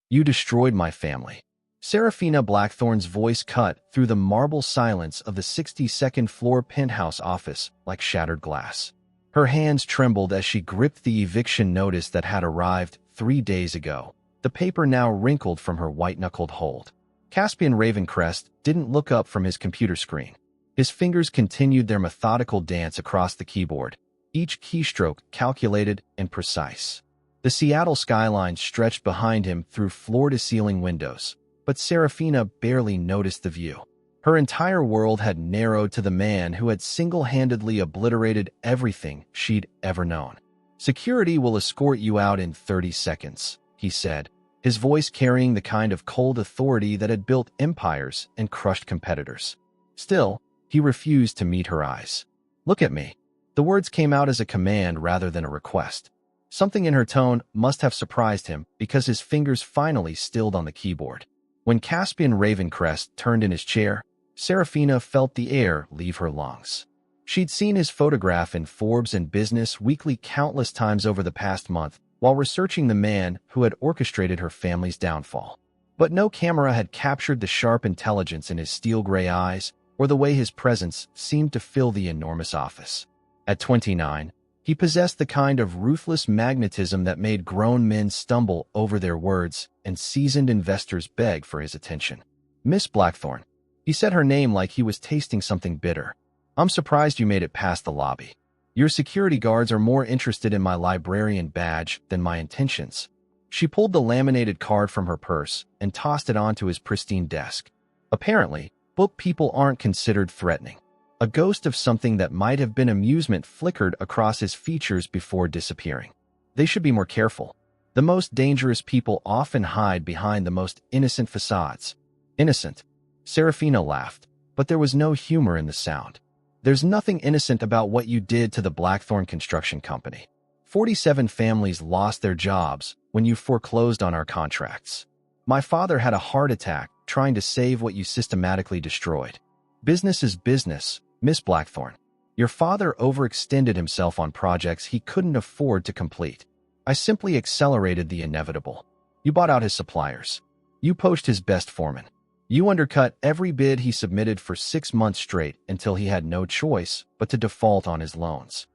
You destroyed my family. Serafina Blackthorn's voice cut through the marble silence of the 62nd floor penthouse office like shattered glass. Her hands trembled as she gripped the eviction notice that had arrived 3 days ago, the paper now wrinkled from her white-knuckled hold. Caspian Ravencrest didn't look up from his computer screen. His fingers continued their methodical dance across the keyboard, each keystroke calculated and precise. The Seattle skyline stretched behind him through floor-to-ceiling windows, but Serafina barely noticed the view. Her entire world had narrowed to the man who had single-handedly obliterated everything she'd ever known. "Security will escort you out in 30 seconds, he said, his voice carrying the kind of cold authority that had built empires and crushed competitors. Still, he refused to meet her eyes. "Look at me." The words came out as a command rather than a request. Something in her tone must have surprised him because his fingers finally stilled on the keyboard. When Caspian Ravencrest turned in his chair, Serafina felt the air leave her lungs. She'd seen his photograph in Forbes and Business Weekly countless times over the past month while researching the man who had orchestrated her family's downfall. But no camera had captured the sharp intelligence in his steel-gray eyes or the way his presence seemed to fill the enormous office. At 29, he possessed the kind of ruthless magnetism that made grown men stumble over their words and seasoned investors beg for his attention. "Miss Blackthorn." He said her name like he was tasting something bitter. "I'm surprised you made it past the lobby. Your security guards are more interested in my librarian badge than my intentions." She pulled the laminated card from her purse and tossed it onto his pristine desk. Apparently, book people aren't considered threatening. A ghost of something that might have been amusement flickered across his features before disappearing. "They should be more careful. The most dangerous people often hide behind the most innocent facades." "Innocent?" Serafina laughed, but there was no humor in the sound. "There's nothing innocent about what you did to the Blackthorn Construction Company. 47 families lost their jobs when you foreclosed on our contracts. My father had a heart attack trying to save what you systematically destroyed. Business is business, Miss Blackthorn. Your father overextended himself on projects he couldn't afford to complete. I simply accelerated the inevitable. You bought out his suppliers. You poached his best foreman. You undercut every bid he submitted for 6 months straight until he had no choice but to default on his loans."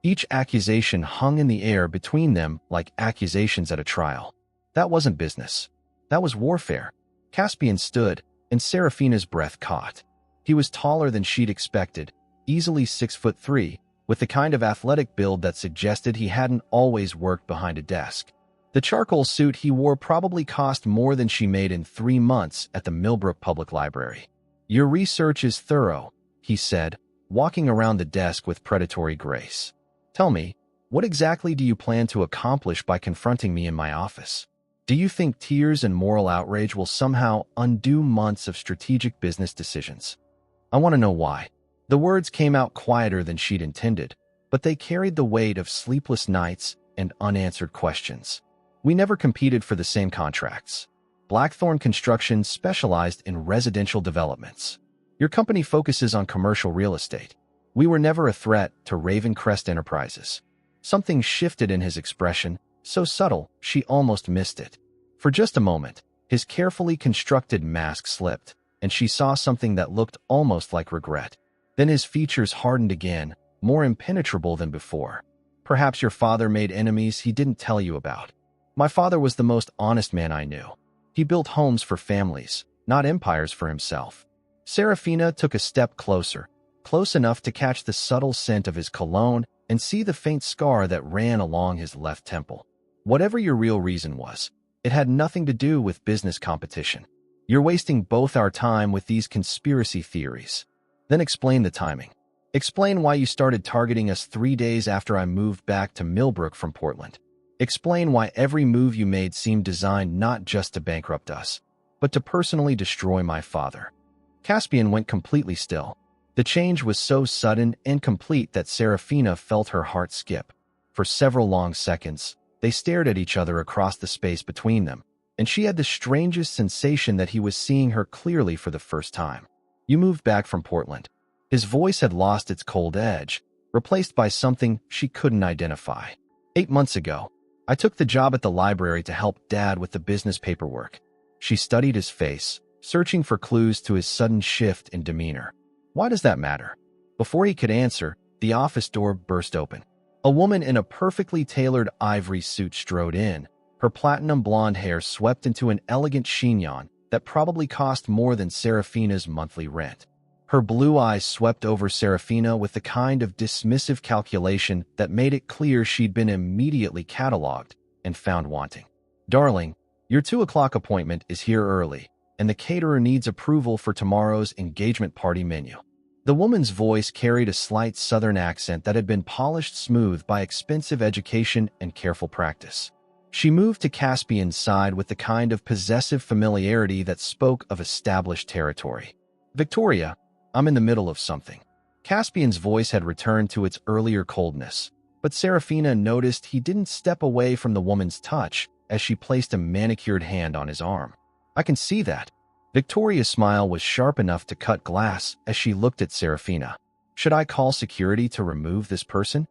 Each accusation hung in the air between them like accusations at a trial. That wasn't business. That was warfare. Caspian stood, and Serafina's breath caught. He was taller than she'd expected, easily 6'3", with the kind of athletic build that suggested he hadn't always worked behind a desk. The charcoal suit he wore probably cost more than she made in 3 months at the Millbrook Public Library. "Your research is thorough," he said, walking around the desk with predatory grace. "Tell me, what exactly do you plan to accomplish by confronting me in my office? Do you think tears and moral outrage will somehow undo months of strategic business decisions? I want to know why." The words came out quieter than she'd intended, but they carried the weight of sleepless nights and unanswered questions. "We never competed for the same contracts. Blackthorn Construction specialized in residential developments. Your company focuses on commercial real estate. We were never a threat to Ravencrest Enterprises." Something shifted in his expression, so subtle she almost missed it. For just a moment, his carefully constructed mask slipped, and she saw something that looked almost like regret. Then his features hardened again, more impenetrable than before. "Perhaps your father made enemies he didn't tell you about. My father was the most honest man I knew. He built homes for families, not empires for himself." Serafina took a step closer, close enough to catch the subtle scent of his cologne and see the faint scar that ran along his left temple. "Whatever your real reason was, it had nothing to do with business competition. You're wasting both our time with these conspiracy theories. Then explain the timing. Explain why you started targeting us 3 days after I moved back to Millbrook from Portland. Explain why every move you made seemed designed not just to bankrupt us, but to personally destroy my father." Caspian went completely still. The change was so sudden and complete that Serafina felt her heart skip. For several long seconds, they stared at each other across the space between them, and she had the strangest sensation that he was seeing her clearly for the first time. "You moved back from Portland." His voice had lost its cold edge, replaced by something she couldn't identify. 8 months ago, I took the job at the library to help Dad with the business paperwork. She studied his face, searching for clues to his sudden shift in demeanor. Why does that matter? Before he could answer, the office door burst open. A woman in a perfectly tailored ivory suit strode in, her platinum blonde hair swept into an elegant chignon that probably cost more than Serafina's monthly rent. Her blue eyes swept over Serafina with the kind of dismissive calculation that made it clear she'd been immediately cataloged and found wanting. "Darling, your 2 o'clock appointment is here early, and the caterer needs approval for tomorrow's engagement party menu." The woman's voice carried a slight southern accent that had been polished smooth by expensive education and careful practice. She moved to Caspian's side with the kind of possessive familiarity that spoke of established territory. "Victoria, I'm in the middle of something." Caspian's voice had returned to its earlier coldness, but Serafina noticed he didn't step away from the woman's touch as she placed a manicured hand on his arm. "I can see that." Victoria's smile was sharp enough to cut glass as she looked at Serafina. "Should I call security to remove this person?"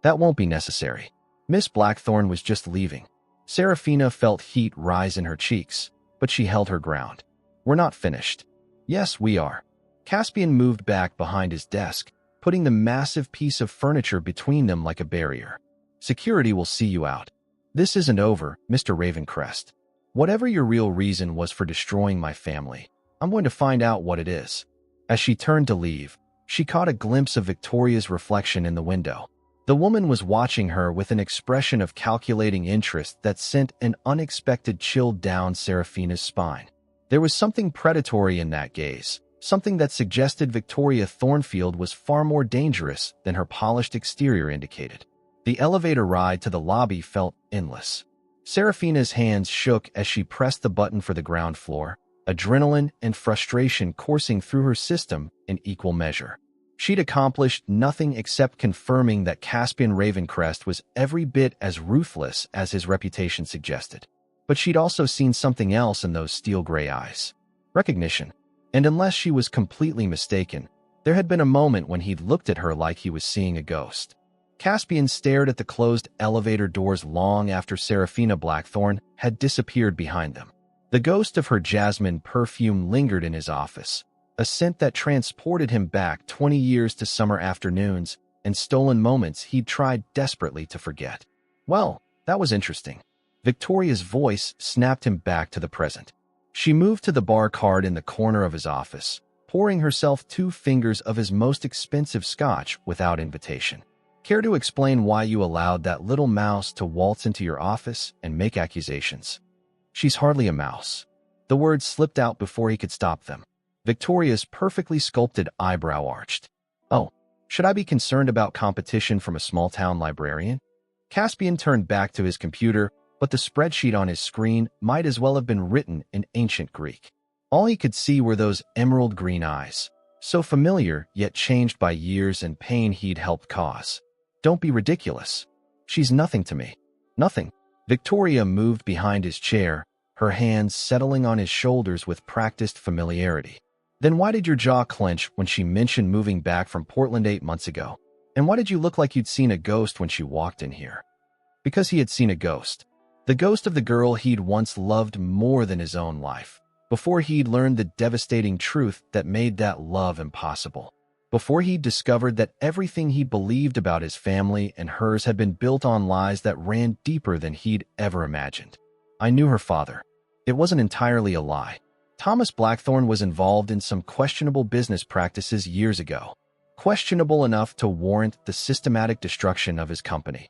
"That won't be necessary. Miss Blackthorne was just leaving." Serafina felt heat rise in her cheeks, but she held her ground. "We're not finished." "Yes, we are." Caspian moved back behind his desk, putting the massive piece of furniture between them like a barrier. "Security will see you out." "This isn't over, Mr. Ravencrest. Whatever your real reason was for destroying my family, I'm going to find out what it is." As she turned to leave, she caught a glimpse of Victoria's reflection in the window. The woman was watching her with an expression of calculating interest that sent an unexpected chill down Serafina's spine. There was something predatory in that gaze, something that suggested Victoria Thornfield was far more dangerous than her polished exterior indicated. The elevator ride to the lobby felt endless. Serafina's hands shook as she pressed the button for the ground floor, adrenaline and frustration coursing through her system in equal measure. She'd accomplished nothing except confirming that Caspian Ravencrest was every bit as ruthless as his reputation suggested. But she'd also seen something else in those steel-gray eyes. Recognition. And unless she was completely mistaken, there had been a moment when he'd looked at her like he was seeing a ghost. Caspian stared at the closed elevator doors long after Serafina Blackthorne had disappeared behind them. The ghost of her jasmine perfume lingered in his office, a scent that transported him back 20 years to summer afternoons and stolen moments he'd tried desperately to forget. "Well, that was interesting." Victoria's voice snapped him back to the present. She moved to the bar card in the corner of his office, pouring herself 2 fingers of his most expensive scotch without invitation. "Care to explain why you allowed that little mouse to waltz into your office and make accusations?" "She's hardly a mouse." The words slipped out before he could stop them. Victoria's perfectly sculpted eyebrow arched. "Oh, should I be concerned about competition from a small-town librarian?" Caspian turned back to his computer, but the spreadsheet on his screen might as well have been written in ancient Greek. All he could see were those emerald green eyes, so familiar yet changed by years and pain he'd helped cause. "Don't be ridiculous. She's nothing to me." "Nothing." Victoria moved behind his chair, her hands settling on his shoulders with practiced familiarity. "Then why did your jaw clench when she mentioned moving back from Portland 8 months ago? And why did you look like you'd seen a ghost when she walked in here?" "Because he had seen a ghost. The ghost of the girl he'd once loved more than his own life, before he'd learned the devastating truth that made that love impossible. Before he'd discovered that everything he believed about his family and hers had been built on lies that ran deeper than he'd ever imagined. I knew her father. It wasn't entirely a lie. Thomas Blackthorne was involved in some questionable business practices years ago, questionable enough to warrant the systematic destruction of his company."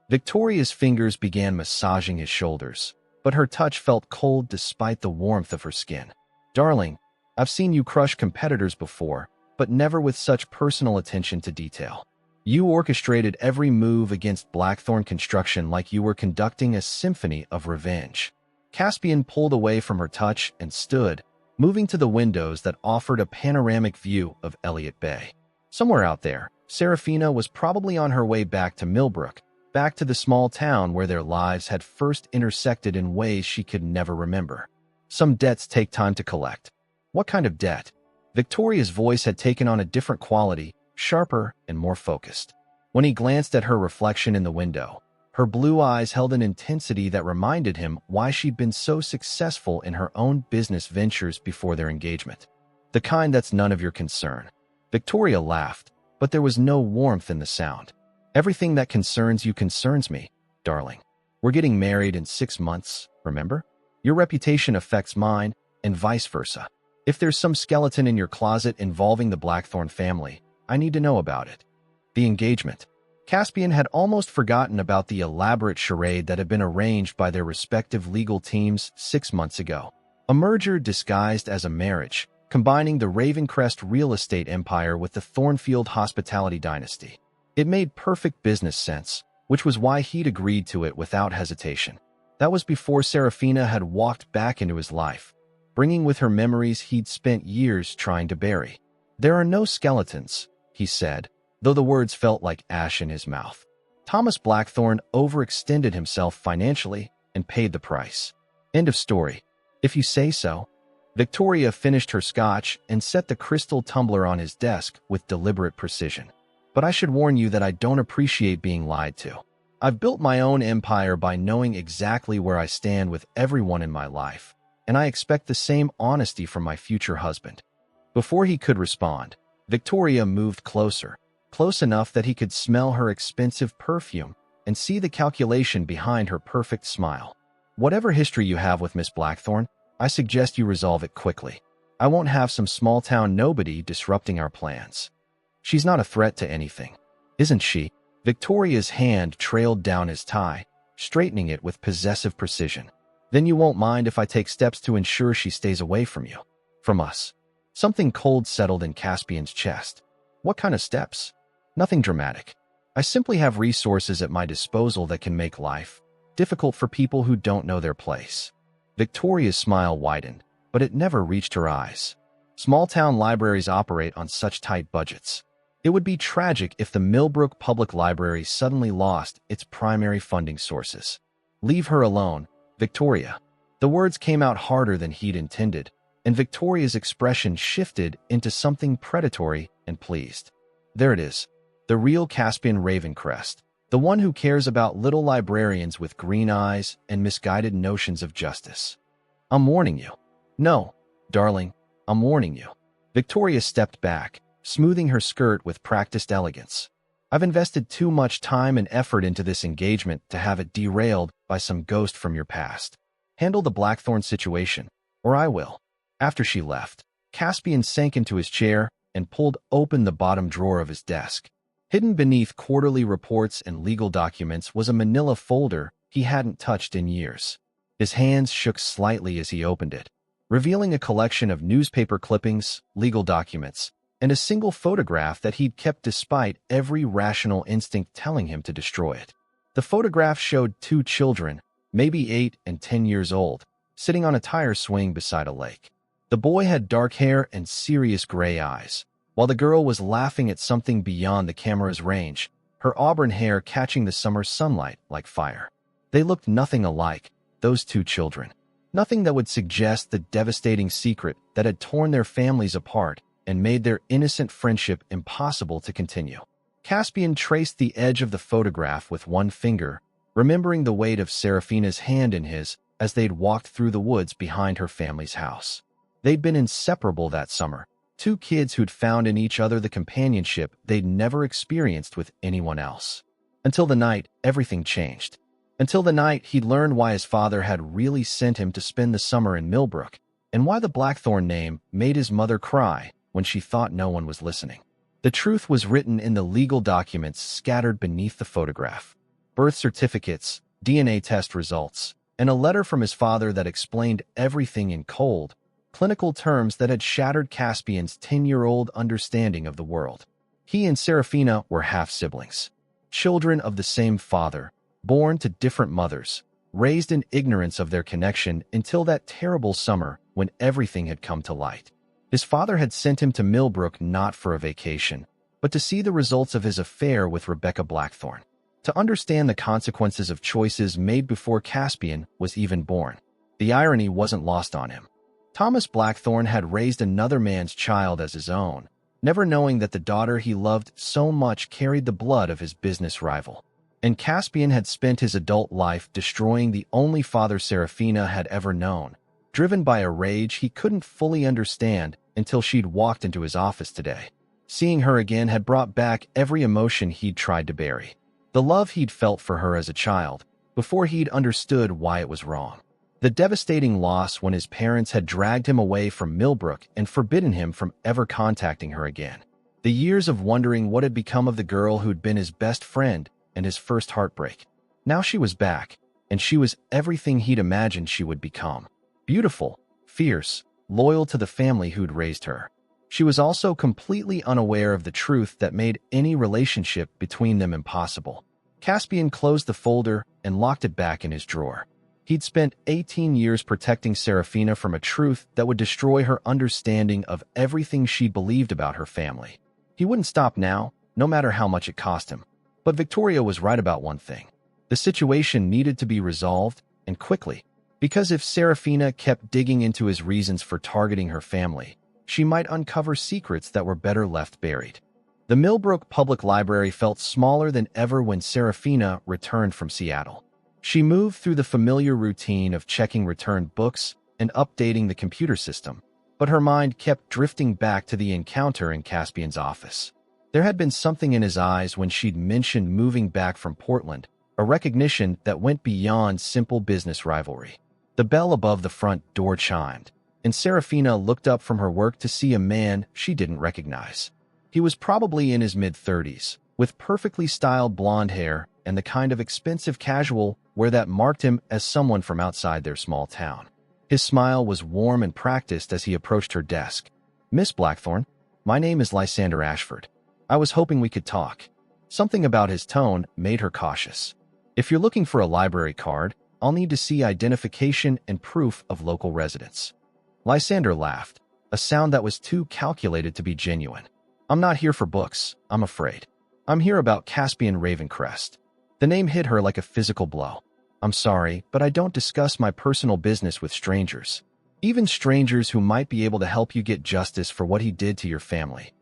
Victoria's fingers began massaging his shoulders, but her touch felt cold despite the warmth of her skin. "Darling, I've seen you crush competitors before, but never with such personal attention to detail. You orchestrated every move against Blackthorne Construction like you were conducting a symphony of revenge." Caspian pulled away from her touch and stood, moving to the windows that offered a panoramic view of Elliott Bay. Somewhere out there, Serafina was probably on her way back to Millbrook, back to the small town where their lives had first intersected in ways she could never remember. Some debts take time to collect. What kind of debt? Victoria's voice had taken on a different quality, sharper and more focused. When he glanced at her reflection in the window, Her blue eyes held an intensity that reminded him why she'd been so successful in her own business ventures before their engagement. The kind that's none of your concern. Victoria laughed, but there was no warmth in the sound. Everything that concerns you concerns me, darling. We're getting married in 6 months, remember? Your reputation affects mine, and vice versa. If there's some skeleton in your closet involving the Blackthorn family, I need to know about it. The engagement. Caspian had almost forgotten about the elaborate charade that had been arranged by their respective legal teams 6 months ago. A merger disguised as a marriage, combining the Ravencrest real estate empire with the Thornfield hospitality dynasty. It made perfect business sense, which was why he'd agreed to it without hesitation. That was before Serafina had walked back into his life, bringing with her memories he'd spent years trying to bury. "There are no skeletons," he said, though the words felt like ash in his mouth. Thomas Blackthorn overextended himself financially and paid the price. End of story. If you say so. Victoria finished her scotch and set the crystal tumbler on his desk with deliberate precision. "But I should warn you that I don't appreciate being lied to. I've built my own empire by knowing exactly where I stand with everyone in my life, and I expect the same honesty from my future husband." Before he could respond, Victoria moved closer, close enough that he could smell her expensive perfume and see the calculation behind her perfect smile. "Whatever history you have with Miss Blackthorn, I suggest you resolve it quickly. I won't have some small-town nobody disrupting our plans. She's not a threat to anything, isn't she?" Victoria's hand trailed down his tie, straightening it with possessive precision. "Then you won't mind if I take steps to ensure she stays away from you. From us." Something cold settled in Caspian's chest. "What kind of steps?" "Nothing dramatic. I simply have resources at my disposal that can make life difficult for people who don't know their place." Victoria's smile widened, but it never reached her eyes. Small-town libraries operate on such tight budgets. It would be tragic if the Millbrook Public Library suddenly lost its primary funding sources. "Leave her alone, Victoria." The words came out harder than he'd intended, and Victoria's expression shifted into something predatory and pleased. There it is. The real Caspian Ravencrest. The one who cares about little librarians with green eyes and misguided notions of justice. "I'm warning you." "No, darling, I'm warning you." Victoria stepped back, smoothing her skirt with practiced elegance. "I've invested too much time and effort into this engagement to have it derailed by some ghost from your past. Handle the Blackthorn situation, or I will." After she left, Caspian sank into his chair and pulled open the bottom drawer of his desk. Hidden beneath quarterly reports and legal documents was a manila folder he hadn't touched in years. His hands shook slightly as he opened it, revealing a collection of newspaper clippings, legal documents, and a single photograph that he'd kept despite every rational instinct telling him to destroy it. The photograph showed 2 children, maybe 8 and 10 years old, sitting on a tire swing beside a lake. The boy had dark hair and serious gray eyes, while the girl was laughing at something beyond the camera's range, her auburn hair catching the summer sunlight like fire. They looked nothing alike, those 2 children. Nothing that would suggest the devastating secret that had torn their families apart and made their innocent friendship impossible to continue. Caspian traced the edge of the photograph with one finger, remembering the weight of Serafina's hand in his as they'd walked through the woods behind her family's house. They'd been inseparable that summer, 2 kids who'd found in each other the companionship they'd never experienced with anyone else. Until the night everything changed. Until the night he'd learned why his father had really sent him to spend the summer in Millbrook, and why the Blackthorn name made his mother cry when she thought no one was listening. The truth was written in the legal documents scattered beneath the photograph. Birth certificates, DNA test results, and a letter from his father that explained everything in cold, clinical terms that had shattered Caspian's 10-year-old understanding of the world. He and Serafina were half-siblings, children of the same father, born to different mothers, raised in ignorance of their connection until that terrible summer when everything had come to light. His father had sent him to Millbrook not for a vacation, but to see the results of his affair with Rebecca Blackthorn, to understand the consequences of choices made before Caspian was even born. The irony wasn't lost on him. Thomas Blackthorn had raised another man's child as his own, never knowing that the daughter he loved so much carried the blood of his business rival. and Caspian had spent his adult life destroying the only father Serafina had ever known, driven by a rage he couldn't fully understand until she'd walked into his office today. Seeing her again had brought back every emotion he'd tried to bury. The love he'd felt for her as a child, before he'd understood why it was wrong. The devastating loss when his parents had dragged him away from Millbrook and forbidden him from ever contacting her again. The years of wondering what had become of the girl who'd been his best friend and his first heartbreak. Now she was back, and she was everything he'd imagined she would become. Beautiful, fierce, loyal to the family who'd raised her. She was also completely unaware of the truth that made any relationship between them impossible. Caspian closed the folder and locked it back in his drawer. He'd spent 18 years protecting Serafina from a truth that would destroy her understanding of everything she believed about her family. He wouldn't stop now, no matter how much it cost him. But Victoria was right about one thing. The situation needed to be resolved, and quickly. Because if Serafina kept digging into his reasons for targeting her family, she might uncover secrets that were better left buried. The Millbrook Public Library felt smaller than ever when Serafina returned from Seattle. She moved through the familiar routine of checking returned books and updating the computer system, but her mind kept drifting back to the encounter in Caspian's office. There had been something in his eyes when she'd mentioned moving back from Portland, a recognition that went beyond simple business rivalry. The bell above the front door chimed, and Serafina looked up from her work to see a man she didn't recognize. He was probably in his mid-30s, with perfectly styled blonde hair and the kind of expensive casual wear that marked him as someone from outside their small town. His smile was warm and practiced as he approached her desk. "Miss Blackthorne, my name is Lysander Ashford. I was hoping we could talk." Something about his tone made her cautious. "If you're looking for a library card, I'll need to see identification and proof of local residence." Lysander laughed, a sound that was too calculated to be genuine. "I'm not here for books, I'm afraid. I'm here about Caspian Ravencrest." The name hit her like a physical blow. "I'm sorry, but I don't discuss my personal business with strangers. Even strangers who might be able to help you get justice for what he did to your family."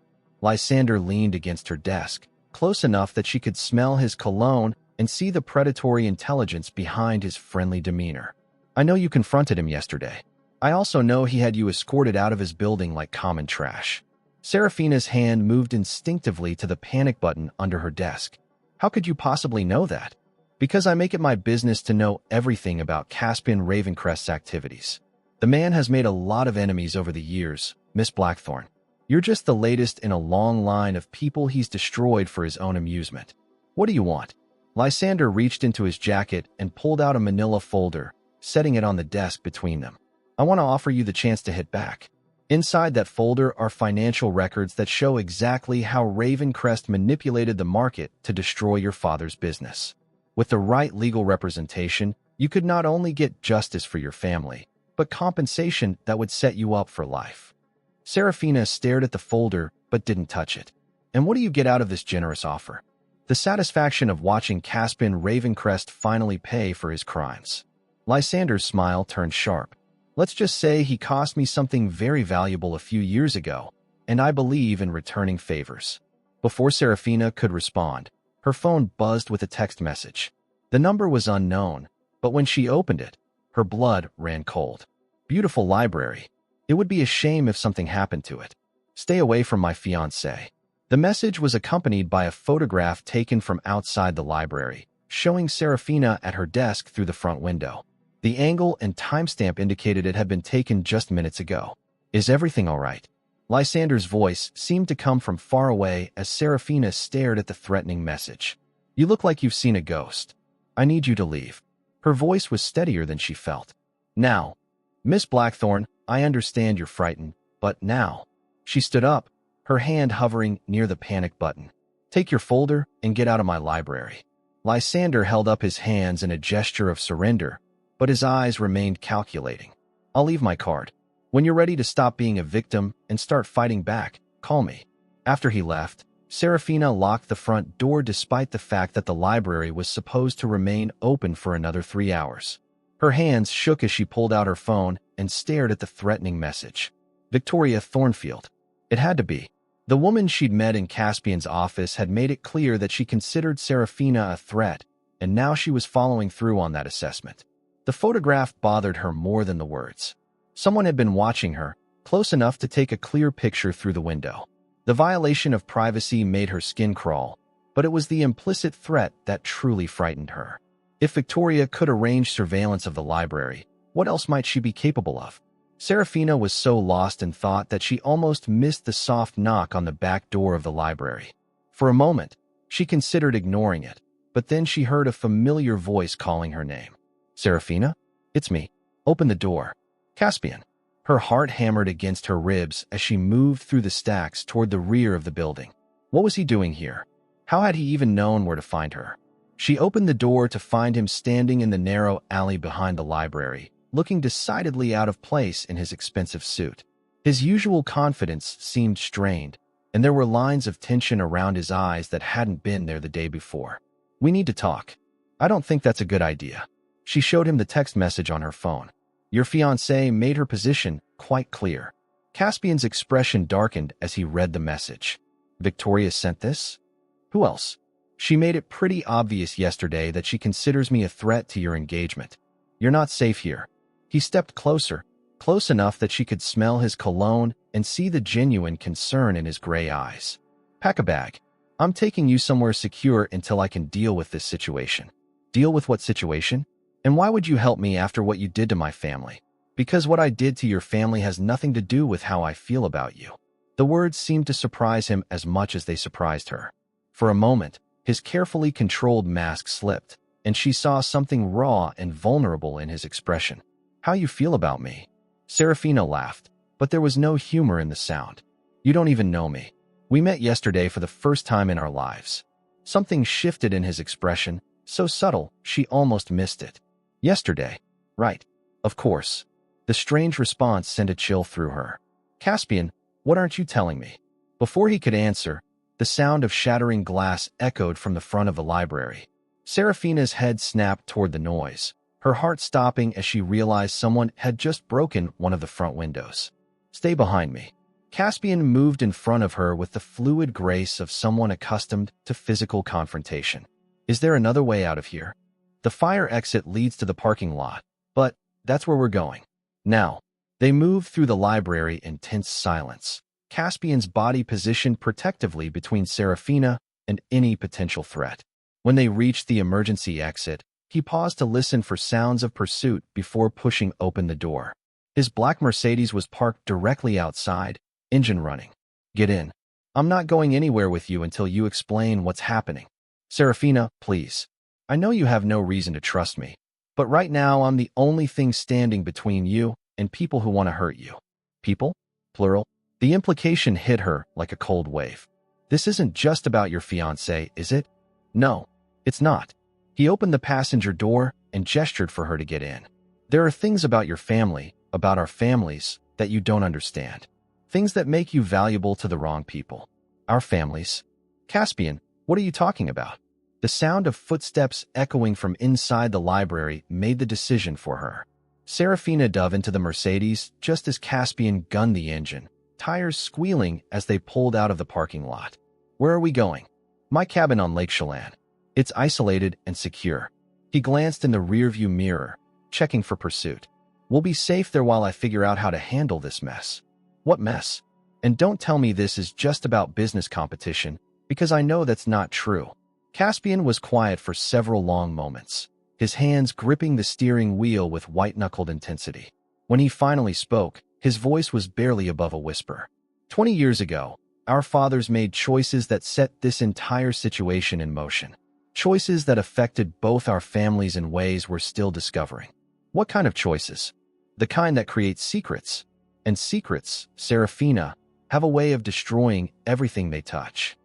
Lysander leaned against her desk, close enough that she could smell his cologne and see the predatory intelligence behind his friendly demeanor. "I know you confronted him yesterday. I also know he had you escorted out of his building like common trash." Serafina's hand moved instinctively to the panic button under her desk. "How could you possibly know that?" "Because I make it my business to know everything about Caspian Ravencrest's activities. The man has made a lot of enemies over the years, Miss Blackthorne. You're just the latest in a long line of people he's destroyed for his own amusement. What do you want?" Lysander reached into his jacket and pulled out a manila folder, setting it on the desk between them. "I want to offer you the chance to hit back. Inside that folder are financial records that show exactly how Ravencrest manipulated the market to destroy your father's business. With the right legal representation, you could not only get justice for your family, but compensation that would set you up for life." Serafina stared at the folder but didn't touch it. "And what do you get out of this generous offer?" "The satisfaction of watching Caspian Ravencrest finally pay for his crimes." Lysander's smile turned sharp. "Let's just say he cost me something very valuable a few years ago, and I believe in returning favors." Before Serafina could respond, her phone buzzed with a text message. The number was unknown, but when she opened it, her blood ran cold. "Beautiful library. It would be a shame if something happened to it. Stay away from my fiancé." The message was accompanied by a photograph taken from outside the library, showing Serafina at her desk through the front window. The angle and timestamp indicated it had been taken just minutes ago. "Is everything all right?" Lysander's voice seemed to come from far away as Serafina stared at the threatening message. "You look like you've seen a ghost. I need you to leave." Her voice was steadier than she felt. "Now. Miss Blackthorne, I understand you're frightened, but now." She stood up, her hand hovering near the panic button. "Take your folder and get out of my library." Lysander held up his hands in a gesture of surrender, but his eyes remained calculating. "I'll leave my card. When you're ready to stop being a victim and start fighting back, call me." After he left, Serafina locked the front door despite the fact that the library was supposed to remain open for another 3 hours. Her hands shook as she pulled out her phone and stared at the threatening message. Victoria Thornfield. It had to be. The woman she'd met in Caspian's office had made it clear that she considered Serafina a threat, and now she was following through on that assessment. The photograph bothered her more than the words. Someone had been watching her, close enough to take a clear picture through the window. The violation of privacy made her skin crawl, but it was the implicit threat that truly frightened her. If Victoria could arrange surveillance of the library, what else might she be capable of? Serafina was so lost in thought that she almost missed the soft knock on the back door of the library. For a moment, she considered ignoring it, but then she heard a familiar voice calling her name. "Serafina? It's me. Open the door." Caspian. Her heart hammered against her ribs as she moved through the stacks toward the rear of the building. What was he doing here? How had he even known where to find her? She opened the door to find him standing in the narrow alley behind the library, looking decidedly out of place in his expensive suit. His usual confidence seemed strained, and there were lines of tension around his eyes that hadn't been there the day before. "We need to talk." "I don't think that's a good idea." She showed him the text message on her phone. Your fiancé made her position quite clear. Caspian's expression darkened as he read the message. "Victoria sent this? Who else? She made it pretty obvious yesterday that she considers me a threat to your engagement. You're not safe here." He stepped closer, close enough that she could smell his cologne and see the genuine concern in his gray eyes. "Pack a bag. I'm taking you somewhere secure until I can deal with this situation." "Deal with what situation? And why would you help me after what you did to my family?" "Because what I did to your family has nothing to do with how I feel about you." The words seemed to surprise him as much as they surprised her. For a moment, his carefully controlled mask slipped, and she saw something raw and vulnerable in his expression. "How you feel about me?" Serafina laughed, but there was no humor in the sound. "You don't even know me. We met yesterday for the first time in our lives." Something shifted in his expression, so subtle she almost missed it. "Yesterday? Right. Of course." The strange response sent a chill through her. "Caspian, what aren't you telling me?" Before he could answer, the sound of shattering glass echoed from the front of the library. Serafina's head snapped toward the noise, her heart stopping as she realized someone had just broken one of the front windows. "Stay behind me." Caspian moved in front of her with the fluid grace of someone accustomed to physical confrontation. "Is there another way out of here?" "The fire exit leads to the parking lot, but that's where we're going." Now, they moved through the library in tense silence, Caspian's body positioned protectively between Serafina and any potential threat. When they reached the emergency exit, he paused to listen for sounds of pursuit before pushing open the door. His black Mercedes was parked directly outside, engine running. "Get in. I'm not going anywhere with you until you explain what's happening." "Serafina, please. I know you have no reason to trust me, but right now I'm the only thing standing between you and people who want to hurt you." "People? Plural?" The implication hit her like a cold wave. "This isn't just about your fiancé, is it?" "No, it's not." He opened the passenger door and gestured for her to get in. "There are things about your family, about our families, that you don't understand. Things that make you valuable to the wrong people." "Our families?" "Caspian, what are you talking about?" The sound of footsteps echoing from inside the library made the decision for her. Serafina dove into the Mercedes just as Caspian gunned the engine, tires squealing as they pulled out of the parking lot. "Where are we going?" "My cabin on Lake Chelan. It's isolated and secure." He glanced in the rearview mirror, checking for pursuit. "We'll be safe there while I figure out how to handle this mess." "What mess? And don't tell me this is just about business competition, because I know that's not true." Caspian was quiet for several long moments, his hands gripping the steering wheel with white-knuckled intensity. When he finally spoke, his voice was barely above a whisper. 20 years ago, our fathers made choices that set this entire situation in motion. Choices that affected both our families in ways we're still discovering." "What kind of choices?" "The kind that create secrets. And secrets, Serafina, have a way of destroying everything they touch."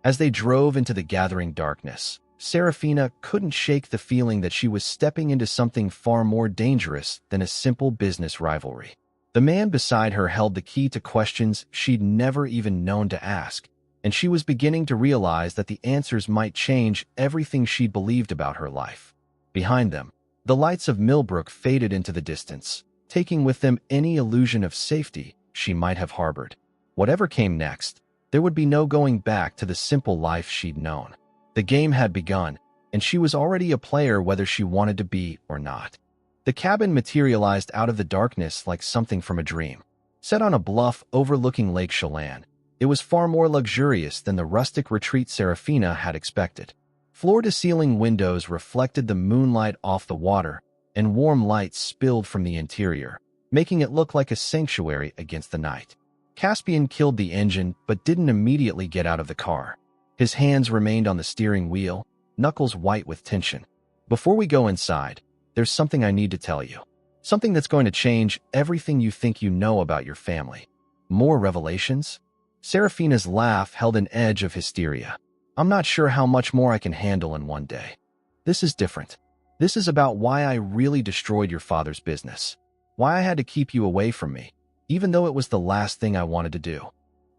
As they drove into the gathering darkness, Serafina couldn't shake the feeling that she was stepping into something far more dangerous than a simple business rivalry. The man beside her held the key to questions she'd never even known to ask, and she was beginning to realize that the answers might change everything she believed about her life. Behind them, the lights of Millbrook faded into the distance, taking with them any illusion of safety she might have harbored. Whatever came next, there would be no going back to the simple life she'd known. The game had begun, and she was already a player whether she wanted to be or not. The cabin materialized out of the darkness like something from a dream. Set on a bluff overlooking Lake Chelan, it was far more luxurious than the rustic retreat Serafina had expected. Floor-to-ceiling windows reflected the moonlight off the water, and warm lights spilled from the interior, making it look like a sanctuary against the night. Caspian killed the engine but didn't immediately get out of the car. His hands remained on the steering wheel, knuckles white with tension. Before we go inside, there's something I need to tell you. Something that's going to change everything you think you know about your family. More revelations? Serafina's laugh held an edge of hysteria. I'm not sure how much more I can handle in one day. This is different. This is about why I really destroyed your father's business. Why I had to keep you away from me, even though it was the last thing I wanted to do.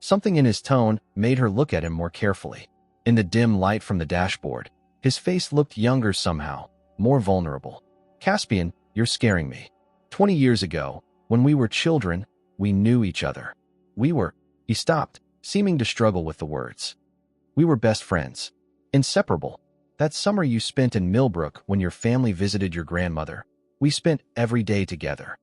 Something in his tone made her look at him more carefully. In the dim light from the dashboard, his face looked younger somehow, more vulnerable. Caspian, you're scaring me. 20 years ago, when we were children, we knew each other. He stopped, seeming to struggle with the words. We were best friends. Inseparable. That summer you spent in Millbrook when your family visited your grandmother, we spent every day together.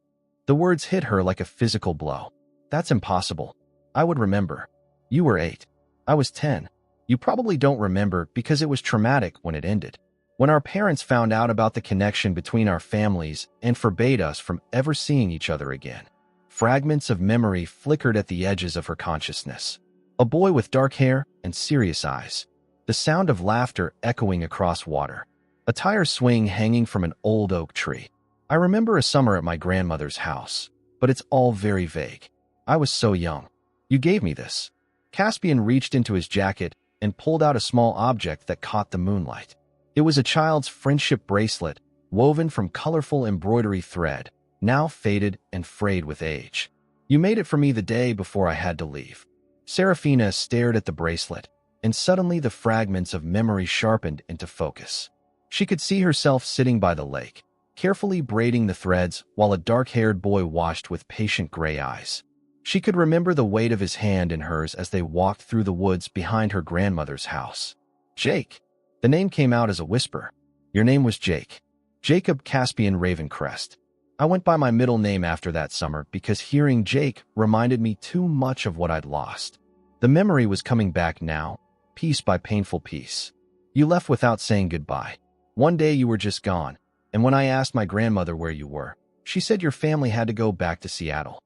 The words hit her like a physical blow. That's impossible. I would remember. You were 8. I was 10. You probably don't remember because it was traumatic when it ended. When our parents found out about the connection between our families and forbade us from ever seeing each other again. Fragments of memory flickered at the edges of her consciousness. A boy with dark hair and serious eyes. The sound of laughter echoing across water. A tire swing hanging from an old oak tree. I remember a summer at my grandmother's house, but it's all very vague. I was so young. You gave me this. Caspian reached into his jacket and pulled out a small object that caught the moonlight. It was a child's friendship bracelet, woven from colorful embroidery thread, now faded and frayed with age. You made it for me the day before I had to leave. Serafina stared at the bracelet, and suddenly the fragments of memory sharpened into focus. She could see herself sitting by the lake, carefully braiding the threads while a dark-haired boy watched with patient gray eyes. She could remember the weight of his hand in hers as they walked through the woods behind her grandmother's house. Jake. The name came out as a whisper. Your name was Jake. Jacob Caspian Ravencrest. I went by my middle name after that summer because hearing Jake reminded me too much of what I'd lost. The memory was coming back now, piece by painful piece. You left without saying goodbye. One day you were just gone, and when I asked my grandmother where you were, she said your family had to go back to Seattle.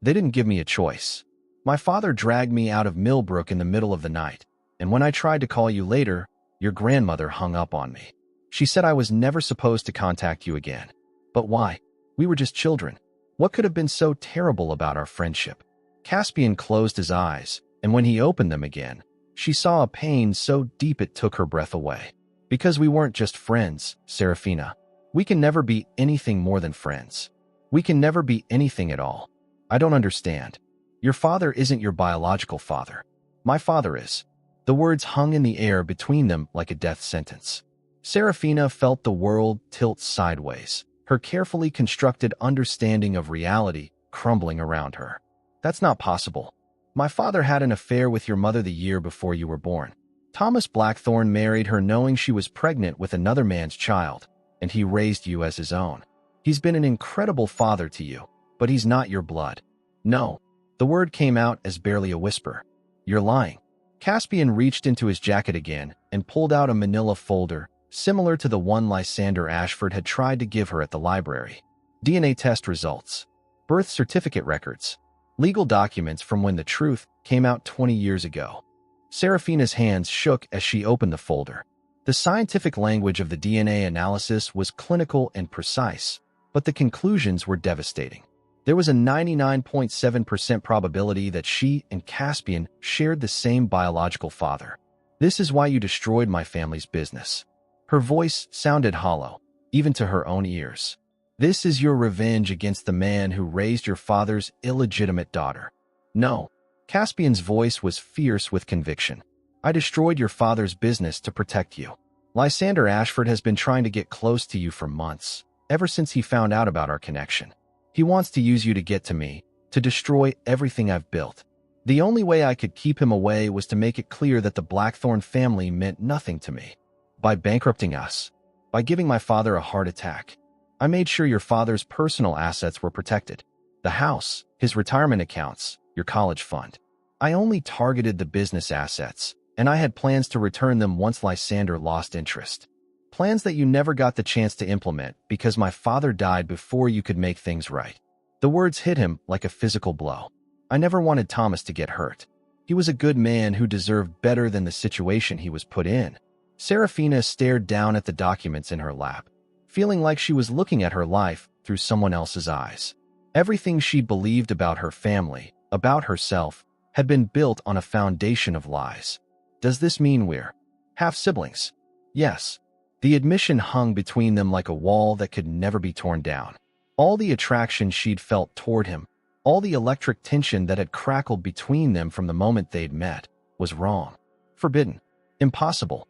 They didn't give me a choice. My father dragged me out of Millbrook in the middle of the night, and when I tried to call you later, your grandmother hung up on me. She said I was never supposed to contact you again. But why? We were just children. What could have been so terrible about our friendship? Caspian closed his eyes, and when he opened them again, she saw a pain so deep it took her breath away. Because we weren't just friends, Serafina. We can never be anything more than friends. We can never be anything at all. I don't understand. Your father isn't your biological father. My father is. The words hung in the air between them like a death sentence. Serafina felt the world tilt sideways, her carefully constructed understanding of reality crumbling around her. That's not possible. My father had an affair with your mother the year before you were born. Thomas Blackthorne married her knowing she was pregnant with another man's child, and he raised you as his own. He's been an incredible father to you, but he's not your blood. No. The word came out as barely a whisper. You're lying. Caspian reached into his jacket again and pulled out a manila folder, similar to the one Lysander Ashford had tried to give her at the library. DNA test results. Birth certificate records. Legal documents from when the truth came out 20 years ago. Serafina's hands shook as she opened the folder. The scientific language of the DNA analysis was clinical and precise, but the conclusions were devastating. There was a 99.7% probability that she and Caspian shared the same biological father. This is why you destroyed my family's business. Her voice sounded hollow, even to her own ears. This is your revenge against the man who raised your father's illegitimate daughter. No. Caspian's voice was fierce with conviction. I destroyed your father's business to protect you. Lysander Ashford has been trying to get close to you for months, ever since he found out about our connection. He wants to use you to get to me, to destroy everything I've built. The only way I could keep him away was to make it clear that the Blackthorne family meant nothing to me. By bankrupting us. By giving my father a heart attack. I made sure your father's personal assets were protected. The house, his retirement accounts, your college fund. I only targeted the business assets, and I had plans to return them once Lysander lost interest. Plans that you never got the chance to implement because my father died before you could make things right. The words hit him like a physical blow. I never wanted Thomas to get hurt. He was a good man who deserved better than the situation he was put in. Serafina stared down at the documents in her lap, feeling like she was looking at her life through someone else's eyes. Everything she believed about her family, about herself, had been built on a foundation of lies. Does this mean we're half-siblings? Yes. The admission hung between them like a wall that could never be torn down. All the attraction she'd felt toward him, all the electric tension that had crackled between them from the moment they'd met, was wrong. Forbidden. Impossible.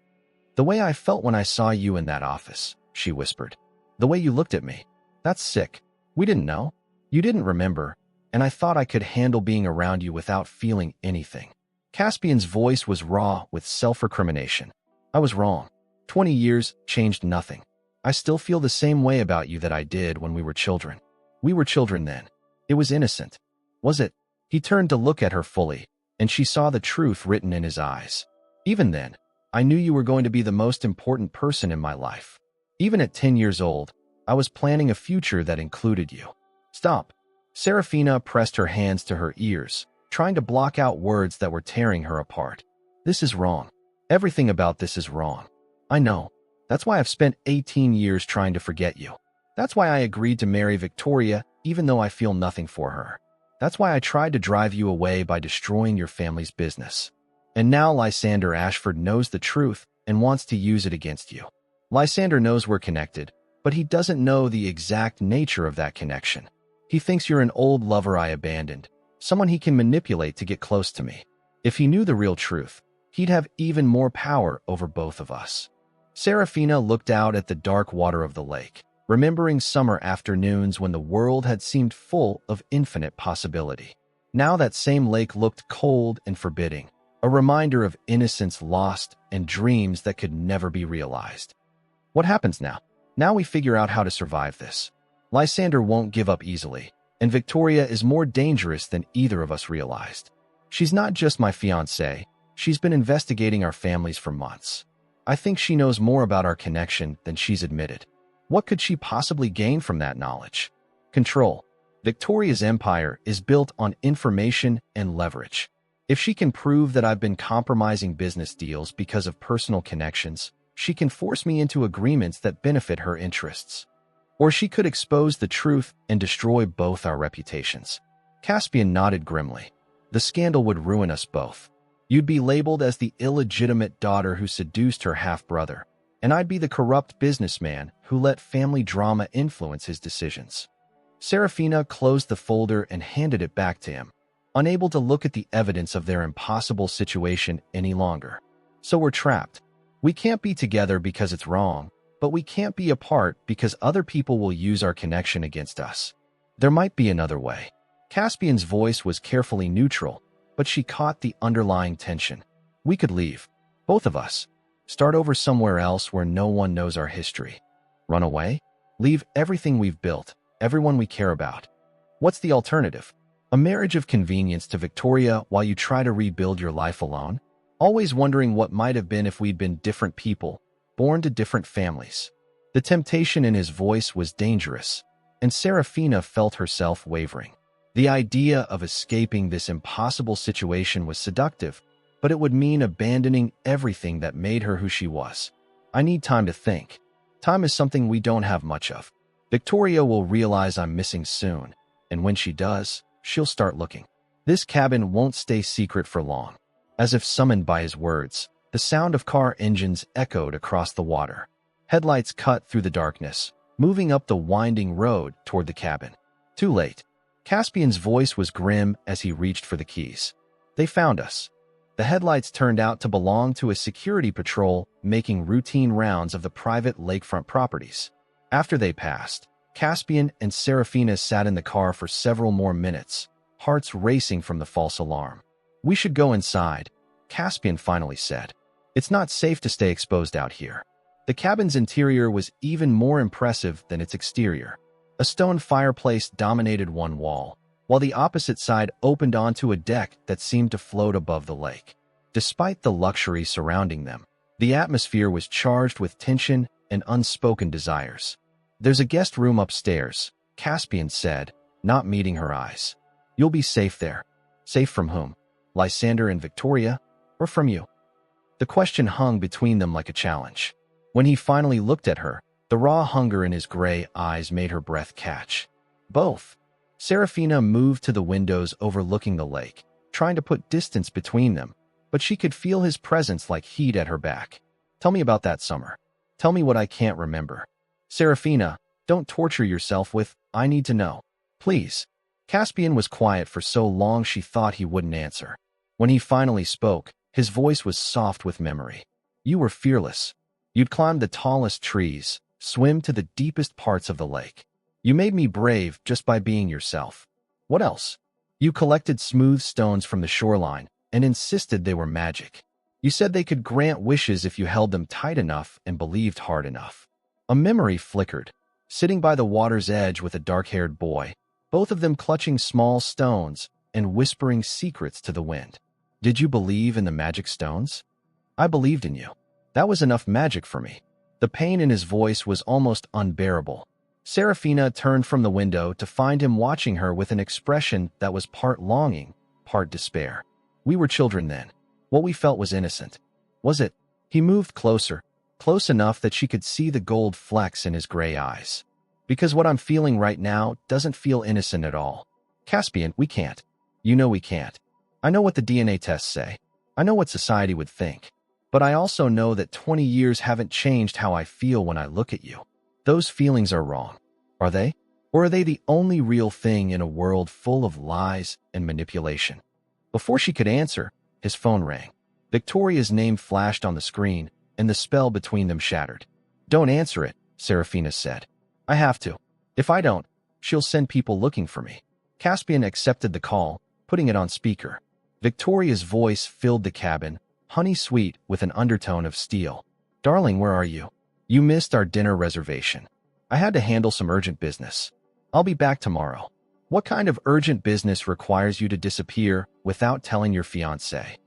The way I felt when I saw you in that office, she whispered. The way you looked at me. That's sick. We didn't know. You didn't remember, and I thought I could handle being around you without feeling anything. Caspian's voice was raw with self-recrimination. I was wrong. 20 years changed nothing. I still feel the same way about you that I did when we were children. We were children then. It was innocent. Was it? He turned to look at her fully, and she saw the truth written in his eyes. Even then, I knew you were going to be the most important person in my life. Even at 10 years old, I was planning a future that included you. Stop. Serafina pressed her hands to her ears, trying to block out words that were tearing her apart. This is wrong. Everything about this is wrong. I know. That's why I've spent 18 years trying to forget you. That's why I agreed to marry Victoria, even though I feel nothing for her. That's why I tried to drive you away by destroying your family's business. And now Lysander Ashford knows the truth and wants to use it against you. Lysander knows we're connected, but he doesn't know the exact nature of that connection. He thinks you're an old lover I abandoned, someone he can manipulate to get close to me. If he knew the real truth, he'd have even more power over both of us. Serafina looked out at the dark water of the lake, remembering summer afternoons when the world had seemed full of infinite possibility. Now that same lake looked cold and forbidding, a reminder of innocence lost and dreams that could never be realized. What happens now? Now we figure out how to survive this. Lysander won't give up easily, and Victoria is more dangerous than either of us realized. She's not just my fiancée, she's been investigating our families for months. I think she knows more about our connection than she's admitted. What could she possibly gain from that knowledge? Control. Victoria's empire is built on information and leverage. If she can prove that I've been compromising business deals because of personal connections, she can force me into agreements that benefit her interests. Or she could expose the truth and destroy both our reputations. Caspian nodded grimly. The scandal would ruin us both. You'd be labeled as the illegitimate daughter who seduced her half-brother, and I'd be the corrupt businessman who let family drama influence his decisions. Serafina closed the folder and handed it back to him, unable to look at the evidence of their impossible situation any longer. So we're trapped. We can't be together because it's wrong, but we can't be apart because other people will use our connection against us. There might be another way. Caspian's voice was carefully neutral, but she caught the underlying tension. We could leave. Both of us. Start over somewhere else where no one knows our history. Run away? Leave everything we've built, everyone we care about. What's the alternative? A marriage of convenience to Victoria while you try to rebuild your life alone? Always wondering what might have been if we'd been different people, born to different families. The temptation in his voice was dangerous, and Serafina felt herself wavering. The idea of escaping this impossible situation was seductive, but it would mean abandoning everything that made her who she was. I need time to think. Time is something we don't have much of. Victoria will realize I'm missing soon, and when she does, she'll start looking. This cabin won't stay secret for long. As if summoned by his words, the sound of car engines echoed across the water. Headlights cut through the darkness, moving up the winding road toward the cabin. Too late. Caspian's voice was grim as he reached for the keys. They found us. The headlights turned out to belong to a security patrol making routine rounds of the private lakefront properties. After they passed, Caspian and Serafina sat in the car for several more minutes, hearts racing from the false alarm. We should go inside, Caspian finally said. It's not safe to stay exposed out here. The cabin's interior was even more impressive than its exterior. A stone fireplace dominated one wall, while the opposite side opened onto a deck that seemed to float above the lake. Despite the luxury surrounding them, the atmosphere was charged with tension and unspoken desires. "There's a guest room upstairs," Caspian said, not meeting her eyes. "You'll be safe there." "Safe from whom? Lysander and Victoria? Or from you?" The question hung between them like a challenge. When he finally looked at her, the raw hunger in his gray eyes made her breath catch. "Both." Serafina moved to the windows overlooking the lake, trying to put distance between them, but she could feel his presence like heat at her back. "Tell me about that summer. Tell me what I can't remember." "Serafina, don't torture yourself with, 'I need to know.' Please." Caspian was quiet for so long she thought he wouldn't answer. When he finally spoke, his voice was soft with memory. "You were fearless. You'd climb the tallest trees, swim to the deepest parts of the lake. You made me brave just by being yourself. What else? You collected smooth stones from the shoreline and insisted they were magic. You said they could grant wishes if you held them tight enough and believed hard enough." A memory flickered. Sitting by the water's edge with a dark-haired boy, both of them clutching small stones and whispering secrets to the wind. "Did you believe in the magic stones?" "I believed in you. That was enough magic for me." The pain in his voice was almost unbearable. Serafina turned from the window to find him watching her with an expression that was part longing, part despair. "We were children then. What we felt was innocent. Was it?" He moved closer, close enough that she could see the gold flecks in his gray eyes. "Because what I'm feeling right now doesn't feel innocent at all. Caspian, we can't. You know we can't. I know what the DNA tests say. I know what society would think. But I also know that 20 years haven't changed how I feel when I look at you. Those feelings are wrong. Are they? Or are they the only real thing in a world full of lies and manipulation?" Before she could answer, his phone rang. Victoria's name flashed on the screen, and the spell between them shattered. "Don't answer it," Serafina said. "I have to. If I don't, she'll send people looking for me." Caspian accepted the call, putting it on speaker. Victoria's voice filled the cabin, honey-sweet with an undertone of steel. "Darling, where are you? You missed our dinner reservation. I had to handle some urgent business. I'll be back tomorrow." "What kind of urgent business requires you to disappear without telling your fiancé?"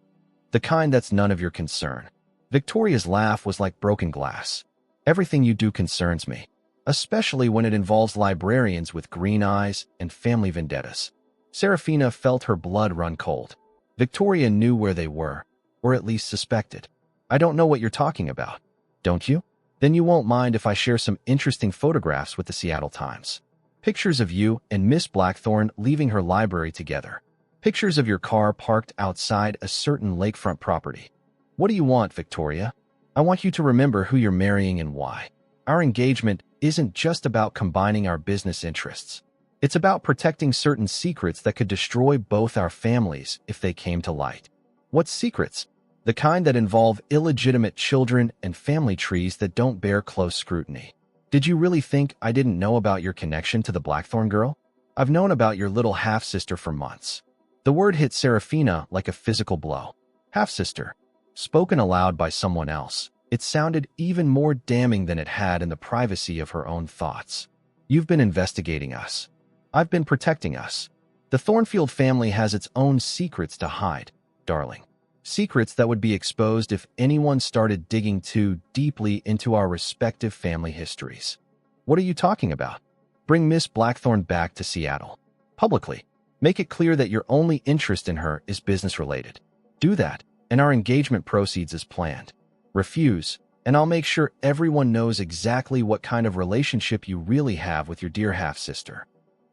"The kind that's none of your concern." Victoria's laugh was like broken glass. "Everything you do concerns me, especially when it involves librarians with green eyes and family vendettas." Serafina felt her blood run cold. Victoria knew where they were, or at least suspected. "I don't know what you're talking about." "Don't you? Then you won't mind if I share some interesting photographs with the Seattle Times. Pictures of you and Miss Blackthorne leaving her library together. Pictures of your car parked outside a certain lakefront property." "What do you want, Victoria?" "I want you to remember who you're marrying and why. Our engagement isn't just about combining our business interests. It's about protecting certain secrets that could destroy both our families if they came to light." "What secrets?" "The kind that involve illegitimate children and family trees that don't bear close scrutiny." "Did you really think I didn't know about your connection to the Blackthorne girl? I've known about your little half-sister for months." The word hit Serafina like a physical blow. Half-sister. Spoken aloud by someone else, it sounded even more damning than it had in the privacy of her own thoughts. "You've been investigating us. I've been protecting us. The Thornfield family has its own secrets to hide, darling. Secrets that would be exposed if anyone started digging too deeply into our respective family histories." "What are you talking about?" "Bring Miss Blackthorne back to Seattle. Publicly. Make it clear that your only interest in her is business-related. Do that, and our engagement proceeds as planned. Refuse, and I'll make sure everyone knows exactly what kind of relationship you really have with your dear half-sister."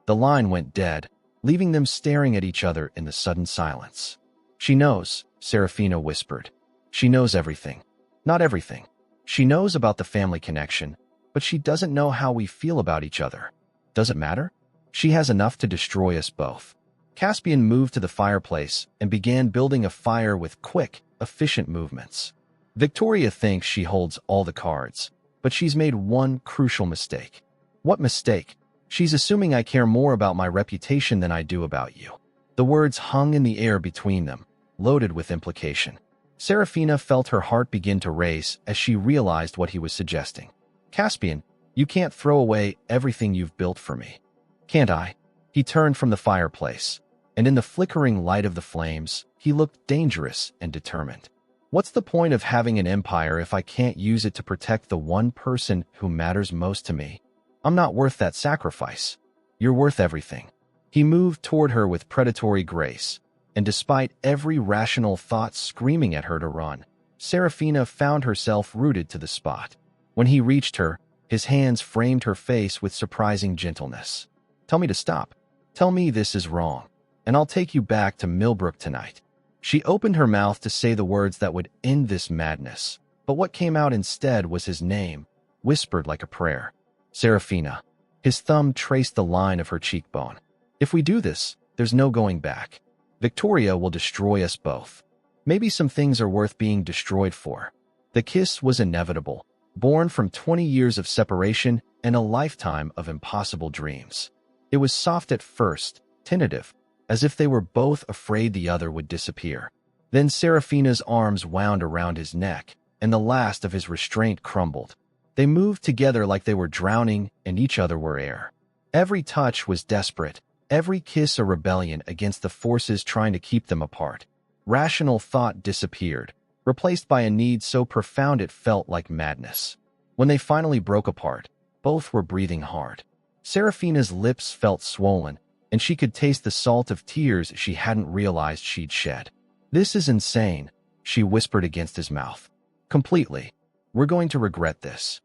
The line went dead, leaving them staring at each other in the sudden silence. "She knows," Serafina whispered. "She knows everything. Not everything. She knows about the family connection, but she doesn't know how we feel about each other. Does it matter? She has enough to destroy us both." Caspian moved to the fireplace and began building a fire with quick, efficient movements. "Victoria thinks she holds all the cards, but she's made one crucial mistake." "What mistake?" "She's assuming I care more about my reputation than I do about you." The words hung in the air between them, loaded with implication. Serafina felt her heart begin to race as she realized what he was suggesting. Caspian, you can't throw away everything you've built for me. Can't I? He turned from the fireplace, and in the flickering light of the flames, he looked dangerous and determined. What's the point of having an empire if I can't use it to protect the one person who matters most to me? I'm not worth that sacrifice. You're worth everything. He moved toward her with predatory grace, and despite every rational thought screaming at her to run, Serafina found herself rooted to the spot. When he reached her, his hands framed her face with surprising gentleness. Tell me to stop. Tell me this is wrong, and I'll take you back to Millbrook tonight. She opened her mouth to say the words that would end this madness, but what came out instead was his name, whispered like a prayer. Serafina. His thumb traced the line of her cheekbone. If we do this, there's no going back. Victoria will destroy us both. Maybe some things are worth being destroyed for. The kiss was inevitable, born from 20 years of separation and a lifetime of impossible dreams. It was soft at first, tentative, as if they were both afraid the other would disappear. Then Serafina's arms wound around his neck, and the last of his restraint crumbled. They moved together like they were drowning and each other were air. Every touch was desperate, every kiss a rebellion against the forces trying to keep them apart. Rational thought disappeared, replaced by a need so profound it felt like madness. When they finally broke apart, both were breathing hard. Serafina's lips felt swollen, and she could taste the salt of tears she hadn't realized she'd shed. This is insane, she whispered against his mouth. Completely. We're going to regret this.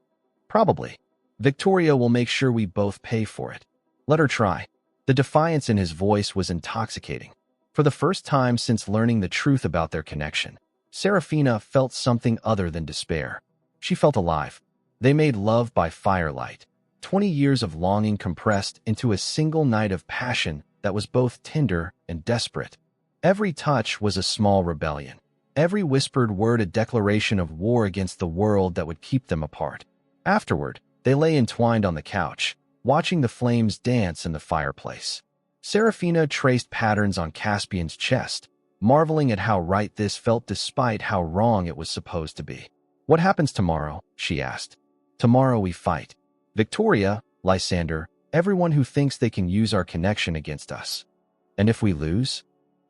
Probably. Victoria will make sure we both pay for it. Let her try. The defiance in his voice was intoxicating. For the first time since learning the truth about their connection, Serafina felt something other than despair. She felt alive. They made love by firelight. 20 years of longing compressed into a single night of passion that was both tender and desperate. Every touch was a small rebellion. Every whispered word a declaration of war against the world that would keep them apart. Afterward, they lay entwined on the couch, watching the flames dance in the fireplace. Serafina traced patterns on Caspian's chest, marveling at how right this felt despite how wrong it was supposed to be. What happens tomorrow? She asked. Tomorrow we fight. Victoria, Lysander, everyone who thinks they can use our connection against us. And if we lose?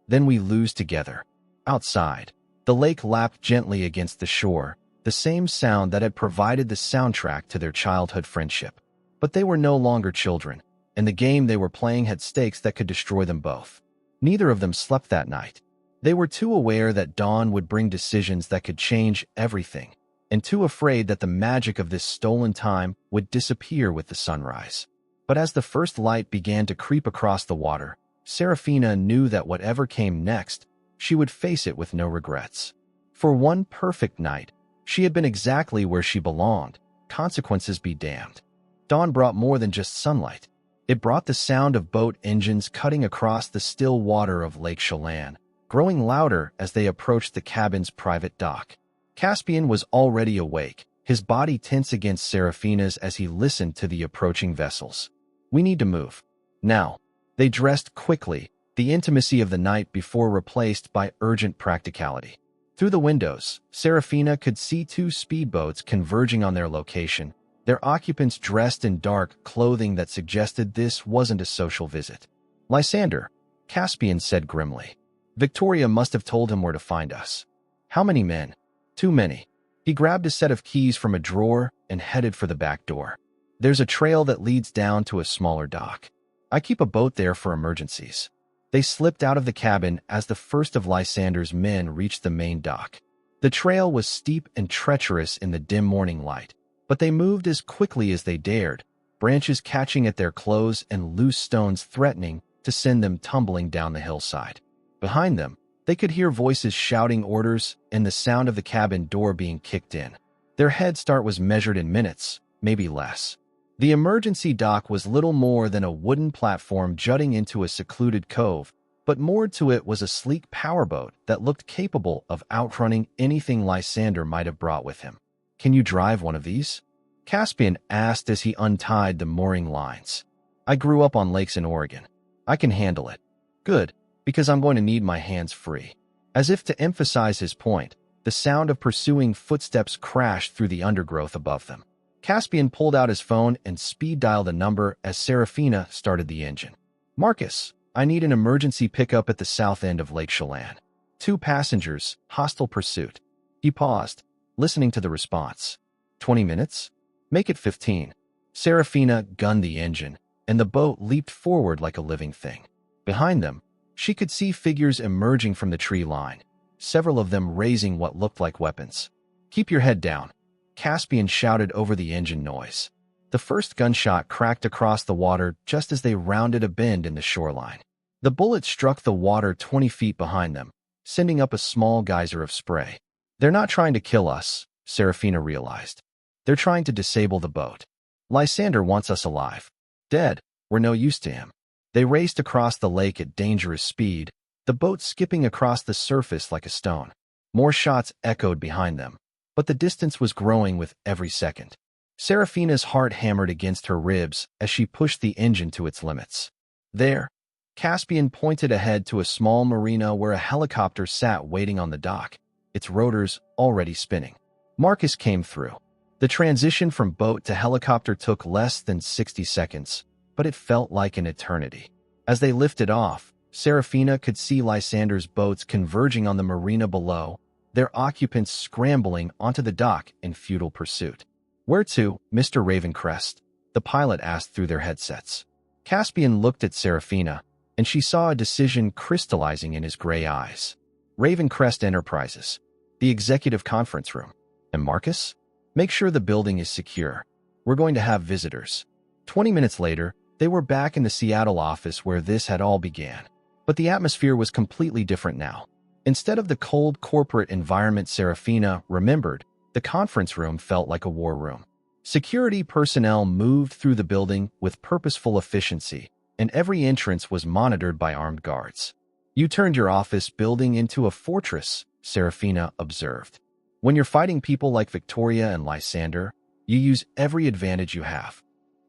Then we lose together. Outside, the lake lapped gently against the shore, the same sound that had provided the soundtrack to their childhood friendship. But they were no longer children, and the game they were playing had stakes that could destroy them both. Neither of them slept that night. They were too aware that dawn would bring decisions that could change everything, and too afraid that the magic of this stolen time would disappear with the sunrise. But as the first light began to creep across the water, Serafina knew that whatever came next, she would face it with no regrets. For one perfect night, she had been exactly where she belonged, consequences be damned. Dawn brought more than just sunlight. It brought the sound of boat engines cutting across the still water of Lake Chelan, growing louder as they approached the cabin's private dock. Caspian was already awake, his body tense against Serafina's as he listened to the approaching vessels. We need to move. Now. They dressed quickly, the intimacy of the night before replaced by urgent practicality. Through the windows, Serafina could see two speedboats converging on their location, their occupants dressed in dark clothing that suggested this wasn't a social visit. Lysander, Caspian said grimly. Victoria must have told him where to find us. How many men? Too many. He grabbed a set of keys from a drawer and headed for the back door. There's a trail that leads down to a smaller dock. I keep a boat there for emergencies. They slipped out of the cabin as the first of Lysander's men reached the main dock. The trail was steep and treacherous in the dim morning light, but they moved as quickly as they dared, branches catching at their clothes and loose stones threatening to send them tumbling down the hillside. Behind them, they could hear voices shouting orders and the sound of the cabin door being kicked in. Their head start was measured in minutes, maybe less. The emergency dock was little more than a wooden platform jutting into a secluded cove, but moored to it was a sleek powerboat that looked capable of outrunning anything Lysander might have brought with him. Can you drive one of these? Caspian asked as he untied the mooring lines. I grew up on lakes in Oregon. I can handle it. Good, because I'm going to need my hands free. As if to emphasize his point, The sound of pursuing footsteps crashed through the undergrowth above them. Caspian pulled out his phone and speed-dialed a number as Serafina started the engine. "Marcus, I need an emergency pickup at the south end of Lake Chelan. 2 passengers, hostile pursuit." He paused, listening to the response. 20 minutes? Make it 15. Serafina gunned the engine, and the boat leaped forward like a living thing. Behind them, she could see figures emerging from the tree line, several of them raising what looked like weapons. "Keep your head down," Caspian shouted over the engine noise. The first gunshot cracked across the water just as they rounded a bend in the shoreline. The bullet struck the water 20 feet behind them, sending up a small geyser of spray. "They're not trying to kill us," Serafina realized. "They're trying to disable the boat. Lysander wants us alive. Dead, we're no use to him." They raced across the lake at dangerous speed, the boat skipping across the surface like a stone. More shots echoed behind them, but the distance was growing with every second. Serafina's heart hammered against her ribs as she pushed the engine to its limits. There, Caspian pointed ahead to a small marina where a helicopter sat waiting on the dock, its rotors already spinning. Marcus came through. The transition from boat to helicopter took less than 60 seconds, but it felt like an eternity. As they lifted off, Serafina could see Lysander's boats converging on the marina below, their occupants scrambling onto the dock in futile pursuit. "Where to, Mr. Ravencrest?" the pilot asked through their headsets. Caspian looked at Serafina, and she saw a decision crystallizing in his gray eyes. "Ravencrest Enterprises, the executive conference room. And Marcus? Make sure the building is secure. We're going to have visitors." 20 minutes later, they were back in the Seattle office where this had all began. But the atmosphere was completely different now. Instead of the cold corporate environment Serafina remembered, the conference room felt like a war room. Security personnel moved through the building with purposeful efficiency, and every entrance was monitored by armed guards. "You turned your office building into a fortress," Serafina observed. "When you're fighting people like Victoria and Lysander, you use every advantage you have."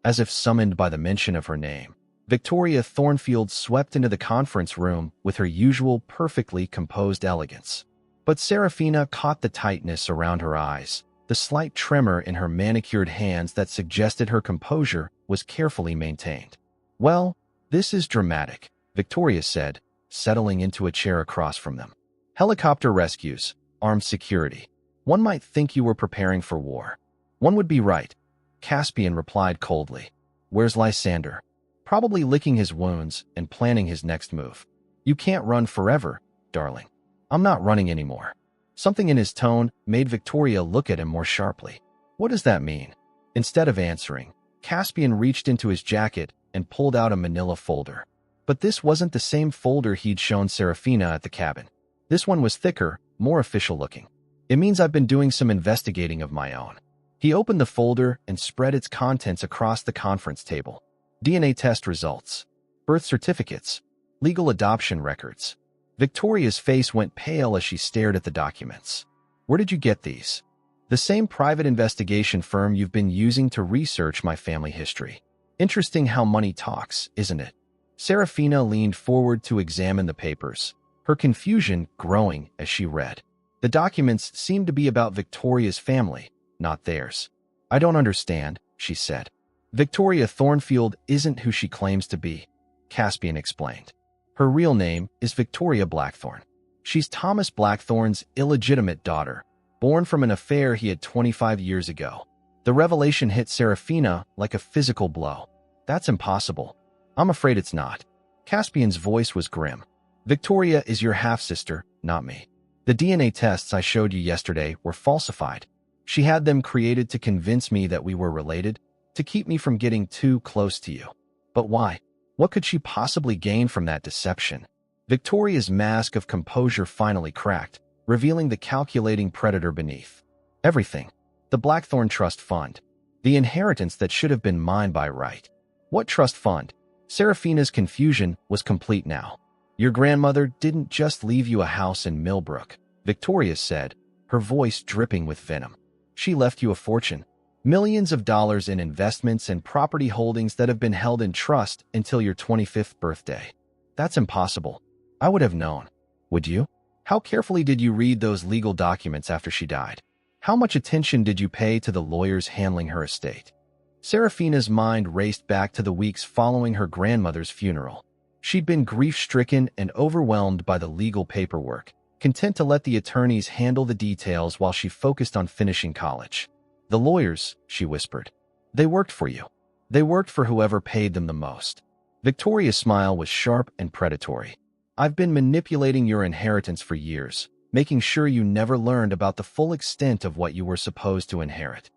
As if summoned by the mention of her name, Victoria Thornfield swept into the conference room with her usual perfectly composed elegance. But Serafina caught the tightness around her eyes, the slight tremor in her manicured hands that suggested her composure was carefully maintained. "Well, this is dramatic," Victoria said, settling into a chair across from them. "Helicopter rescues, armed security. One might think you were preparing for war." "One would be right," Caspian replied coldly. "Where's Lysander?" "Probably licking his wounds and planning his next move." "You can't run forever, darling." "I'm not running anymore." Something in his tone made Victoria look at him more sharply. "What does that mean?" Instead of answering, Caspian reached into his jacket and pulled out a manila folder. But this wasn't the same folder he'd shown Serafina at the cabin. This one was thicker, more official-looking. "It means I've been doing some investigating of my own." He opened the folder and spread its contents across the conference table. DNA test results, birth certificates, legal adoption records. Victoria's face went pale as she stared at the documents. "Where did you get these?" "The same private investigation firm you've been using to research my family history." "Interesting how money talks, isn't it?" Serafina leaned forward to examine the papers, her confusion growing as she read. The documents seemed to be about Victoria's family, not theirs. "I don't understand," she said. "Victoria Thornfield isn't who she claims to be," Caspian explained. "Her real name is Victoria Blackthorne. She's Thomas Blackthorne's illegitimate daughter, born from an affair he had 25 years ago." The revelation hit Serafina like a physical blow. "That's impossible." "I'm afraid it's not." Caspian's voice was grim. "Victoria is your half-sister, not me. The DNA tests I showed you yesterday were falsified. She had them created to convince me that we were related, to keep me from getting too close to you." "But why? What could she possibly gain from that deception?" Victoria's mask of composure finally cracked, revealing the calculating predator beneath. "Everything. The Blackthorne Trust Fund. The inheritance that should have been mine by right." "What trust fund?" Serafina's confusion was complete now. "Your grandmother didn't just leave you a house in Millbrook," Victoria said, her voice dripping with venom. "She left you a fortune. Millions of dollars in investments and property holdings that have been held in trust until your 25th birthday." "That's impossible." "I would have known." "Would you?" How carefully did you read those legal documents after she died? How much attention did you pay to the lawyers handling her estate? Serafina's mind raced back to the weeks following her grandmother's funeral. She'd been grief-stricken and overwhelmed by the legal paperwork, content to let the attorneys handle the details while she focused on finishing college. The lawyers, she whispered. They worked for you. They worked for whoever paid them the most. Victoria's smile was sharp and predatory. I've been manipulating your inheritance for years, making sure you never learned about the full extent of what you were supposed to inherit.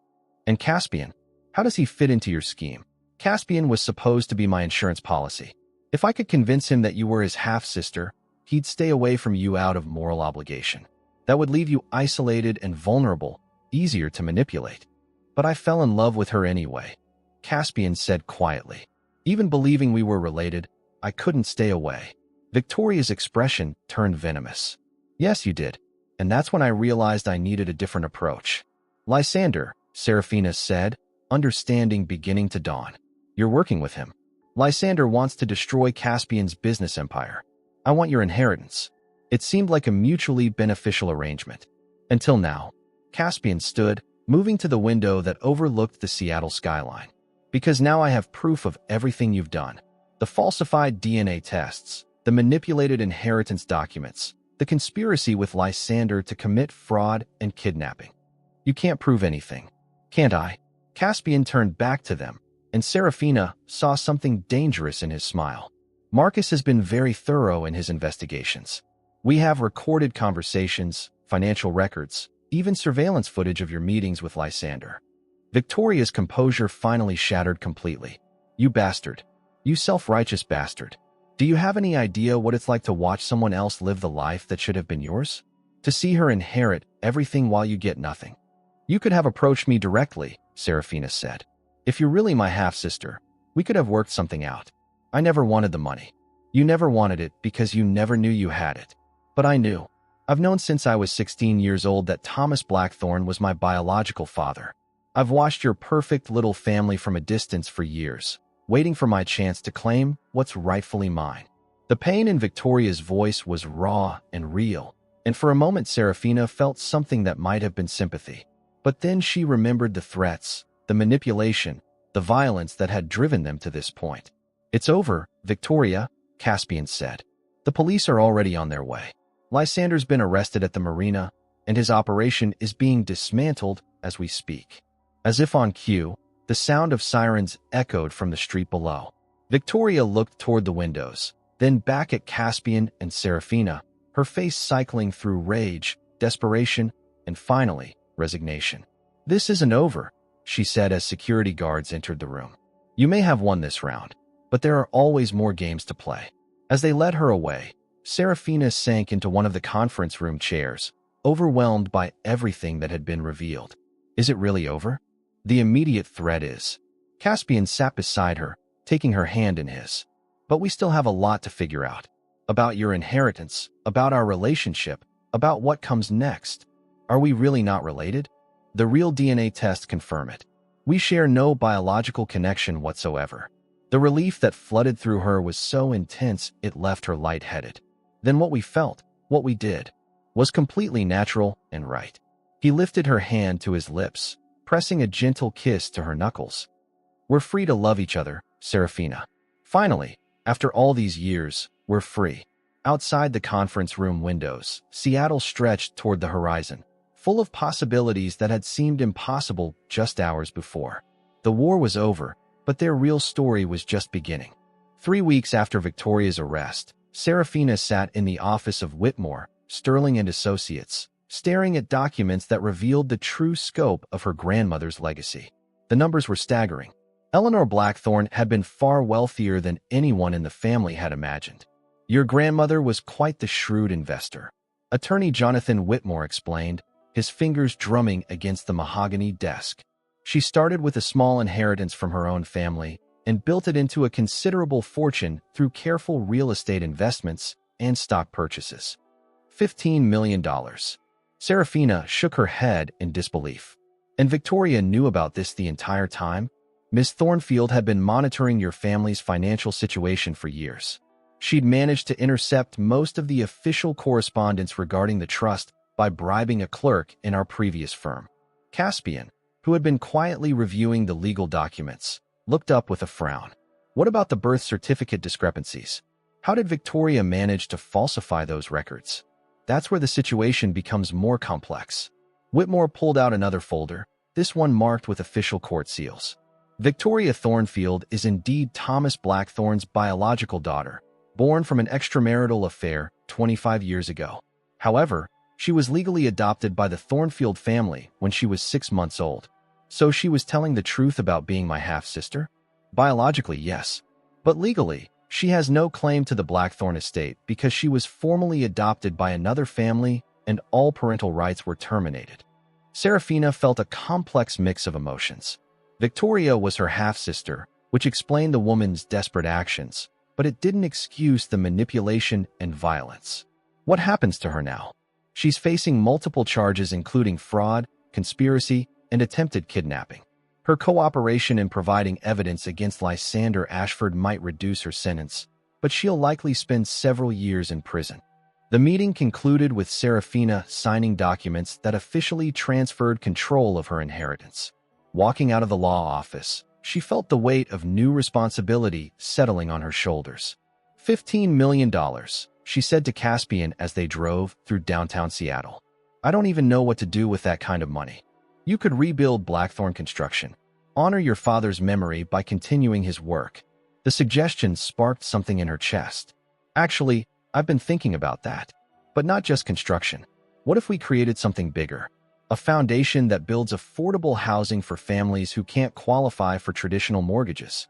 And Caspian, how does he fit into your scheme? Caspian was supposed to be my insurance policy. If I could convince him that you were his half-sister, he'd stay away from you out of moral obligation. That would leave you isolated and vulnerable, easier to manipulate. But I fell in love with her anyway, Caspian said quietly. Even believing we were related, I couldn't stay away. Victoria's expression turned venomous. Yes, you did. And that's when I realized I needed a different approach. Lysander, Serafina said, understanding beginning to dawn. You're working with him. Lysander wants to destroy Caspian's business empire. I want your inheritance. It seemed like a mutually beneficial arrangement. Until now. Caspian stood, moving to the window that overlooked the Seattle skyline. Because now I have proof of everything you've done. The falsified DNA tests, the manipulated inheritance documents, the conspiracy with Lysander to commit fraud and kidnapping. You can't prove anything. Can't I? Caspian turned back to them, and Serafina saw something dangerous in his smile. Marcus has been very thorough in his investigations. We have recorded conversations, financial records, even surveillance footage of your meetings with Lysander. Victoria's composure finally shattered completely. You bastard. You self-righteous bastard. Do you have any idea what it's like to watch someone else live the life that should have been yours? To see her inherit everything while you get nothing? You could have approached me directly, Serafina said. If you're really my half-sister, we could have worked something out. I never wanted the money. You never wanted it because you never knew you had it. But I knew. I've known since I was 16 years old that Thomas Blackthorne was my biological father. I've watched your perfect little family from a distance for years, waiting for my chance to claim what's rightfully mine. The pain in Victoria's voice was raw and real, and for a moment Serafina felt something that might have been sympathy. But then she remembered the threats, the manipulation, the violence that had driven them to this point. It's over, Victoria, Caspian said. The police are already on their way. Lysander's been arrested at the marina, and his operation is being dismantled as we speak. As if on cue, the sound of sirens echoed from the street below. Victoria looked toward the windows, then back at Caspian and Serafina, her face cycling through rage, desperation, and finally, resignation. This isn't over, she said as security guards entered the room. You may have won this round, but there are always more games to play. As they led her away, Serafina sank into one of the conference room chairs, overwhelmed by everything that had been revealed. Is it really over? The immediate threat is. Caspian sat beside her, taking her hand in his. But we still have a lot to figure out. About your inheritance, about our relationship, about what comes next. Are we really not related? The real DNA tests confirm it. We share no biological connection whatsoever. The relief that flooded through her was so intense it left her lightheaded. Then what we felt, what we did, was completely natural and right. He lifted her hand to his lips, pressing a gentle kiss to her knuckles. We're free to love each other, Serafina. Finally, after all these years, we're free. Outside the conference room windows, Seattle stretched toward the horizon, full of possibilities that had seemed impossible just hours before. The war was over, but their real story was just beginning. 3 weeks after Victoria's arrest, Serafina sat in the office of Whitmore, Sterling and Associates, staring at documents that revealed the true scope of her grandmother's legacy. The numbers were staggering. Eleanor Blackthorne had been far wealthier than anyone in the family had imagined. Your grandmother was quite the shrewd investor, Attorney Jonathan Whitmore explained, his fingers drumming against the mahogany desk. She started with a small inheritance from her own family and built it into a considerable fortune through careful real estate investments and stock purchases. $15 million. Serafina shook her head in disbelief. And Victoria knew about this the entire time? Miss Thornfield had been monitoring your family's financial situation for years. She'd managed to intercept most of the official correspondence regarding the trust by bribing a clerk in our previous firm. Caspian, who had been quietly reviewing the legal documents, looked up with a frown. What about the birth certificate discrepancies? How did Victoria manage to falsify those records? That's where the situation becomes more complex. Whitmore pulled out another folder, this one marked with official court seals. Victoria Thornfield is indeed Thomas Blackthorne's biological daughter, born from an extramarital affair 25 years ago. However, she was legally adopted by the Thornfield family when she was 6 months old. So she was telling the truth about being my half-sister? Biologically, yes. But legally, she has no claim to the Blackthorne estate because she was formally adopted by another family and all parental rights were terminated. Serafina felt a complex mix of emotions. Victoria was her half-sister, which explained the woman's desperate actions, but it didn't excuse the manipulation and violence. What happens to her now? She's facing multiple charges including fraud, conspiracy, and attempted kidnapping. Her cooperation in providing evidence against Lysander Ashford might reduce her sentence, but she'll likely spend several years in prison. The meeting concluded with Serafina signing documents that officially transferred control of her inheritance. Walking out of the law office, she felt the weight of new responsibility settling on her shoulders. $15 million, she said to Caspian as they drove through downtown Seattle. I don't even know what to do with that kind of money. You could rebuild Blackthorne Construction. Honor your father's memory by continuing his work. The suggestion sparked something in her chest. Actually, I've been thinking about that. But not just construction. What if we created something bigger? A foundation that builds affordable housing for families who can't qualify for traditional mortgages.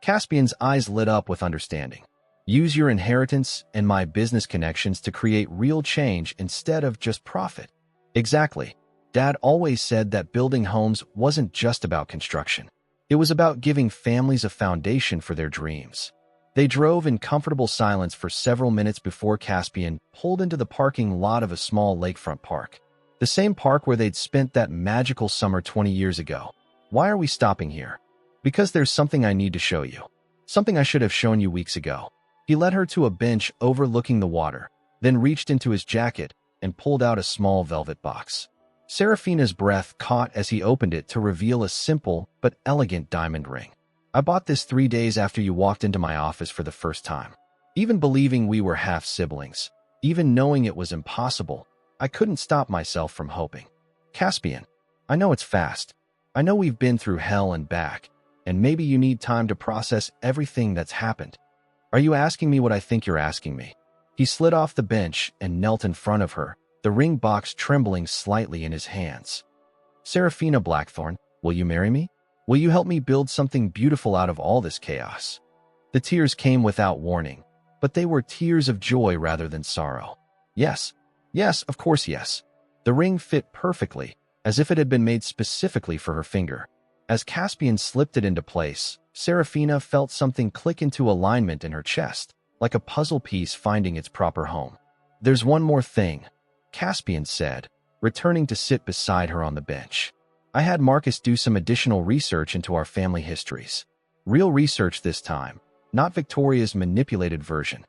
Caspian's eyes lit up with understanding. Use your inheritance and my business connections to create real change instead of just profit. Exactly. Dad always said that building homes wasn't just about construction. It was about giving families a foundation for their dreams. They drove in comfortable silence for several minutes before Caspian pulled into the parking lot of a small lakefront park. The same park where they'd spent that magical summer 20 years ago. Why are we stopping here? Because there's something I need to show you. Something I should have shown you weeks ago. He led her to a bench overlooking the water, then reached into his jacket and pulled out a small velvet box. Serafina's breath caught as he opened it to reveal a simple but elegant diamond ring. I bought this 3 days after you walked into my office for the first time. Even believing we were half-siblings, even knowing it was impossible, I couldn't stop myself from hoping. Caspian, I know it's fast. I know we've been through hell and back, and maybe you need time to process everything that's happened. Are you asking me what I think you're asking me? He slid off the bench and knelt in front of her, the ring box trembling slightly in his hands. Serafina Blackthorne, will you marry me? Will you help me build something beautiful out of all this chaos? The tears came without warning, but they were tears of joy rather than sorrow. Yes, of course yes. The ring fit perfectly, as if it had been made specifically for her finger. As Caspian slipped it into place, Serafina felt something click into alignment in her chest, like a puzzle piece finding its proper home. There's one more thing, Caspian said, returning to sit beside her on the bench. I had Marcus do some additional research into our family histories. Real research this time, not Victoria's manipulated version.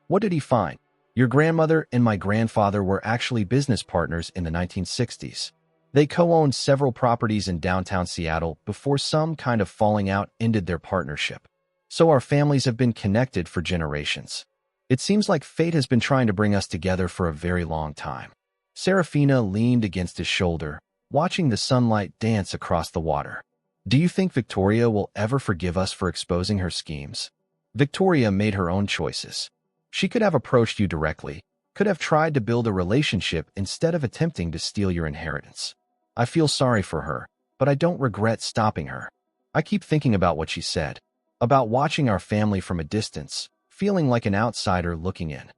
What did he find? Your grandmother and my grandfather were actually business partners in the 1960s. They co-owned several properties in downtown Seattle before some kind of falling out ended their partnership. So our families have been connected for generations. It seems like fate has been trying to bring us together for a very long time. Serafina leaned against his shoulder, watching the sunlight dance across the water. Do you think Victoria will ever forgive us for exposing her schemes? Victoria made her own choices. She could have approached you directly, could have tried to build a relationship instead of attempting to steal your inheritance. I feel sorry for her, but I don't regret stopping her. I keep thinking about what she said, about watching our family from a distance, feeling like an outsider looking in.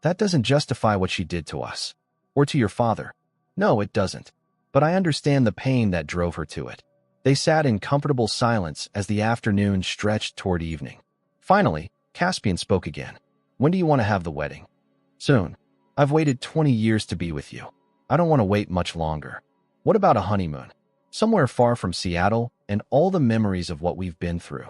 That doesn't justify what she did to us. Or to your father. No, it doesn't. But I understand the pain that drove her to it. They sat in comfortable silence as the afternoon stretched toward evening. Finally, Caspian spoke again. When do you want to have the wedding? Soon. I've waited 20 years to be with you. I don't want to wait much longer. What about a honeymoon? Somewhere far from Seattle and all the memories of what we've been through.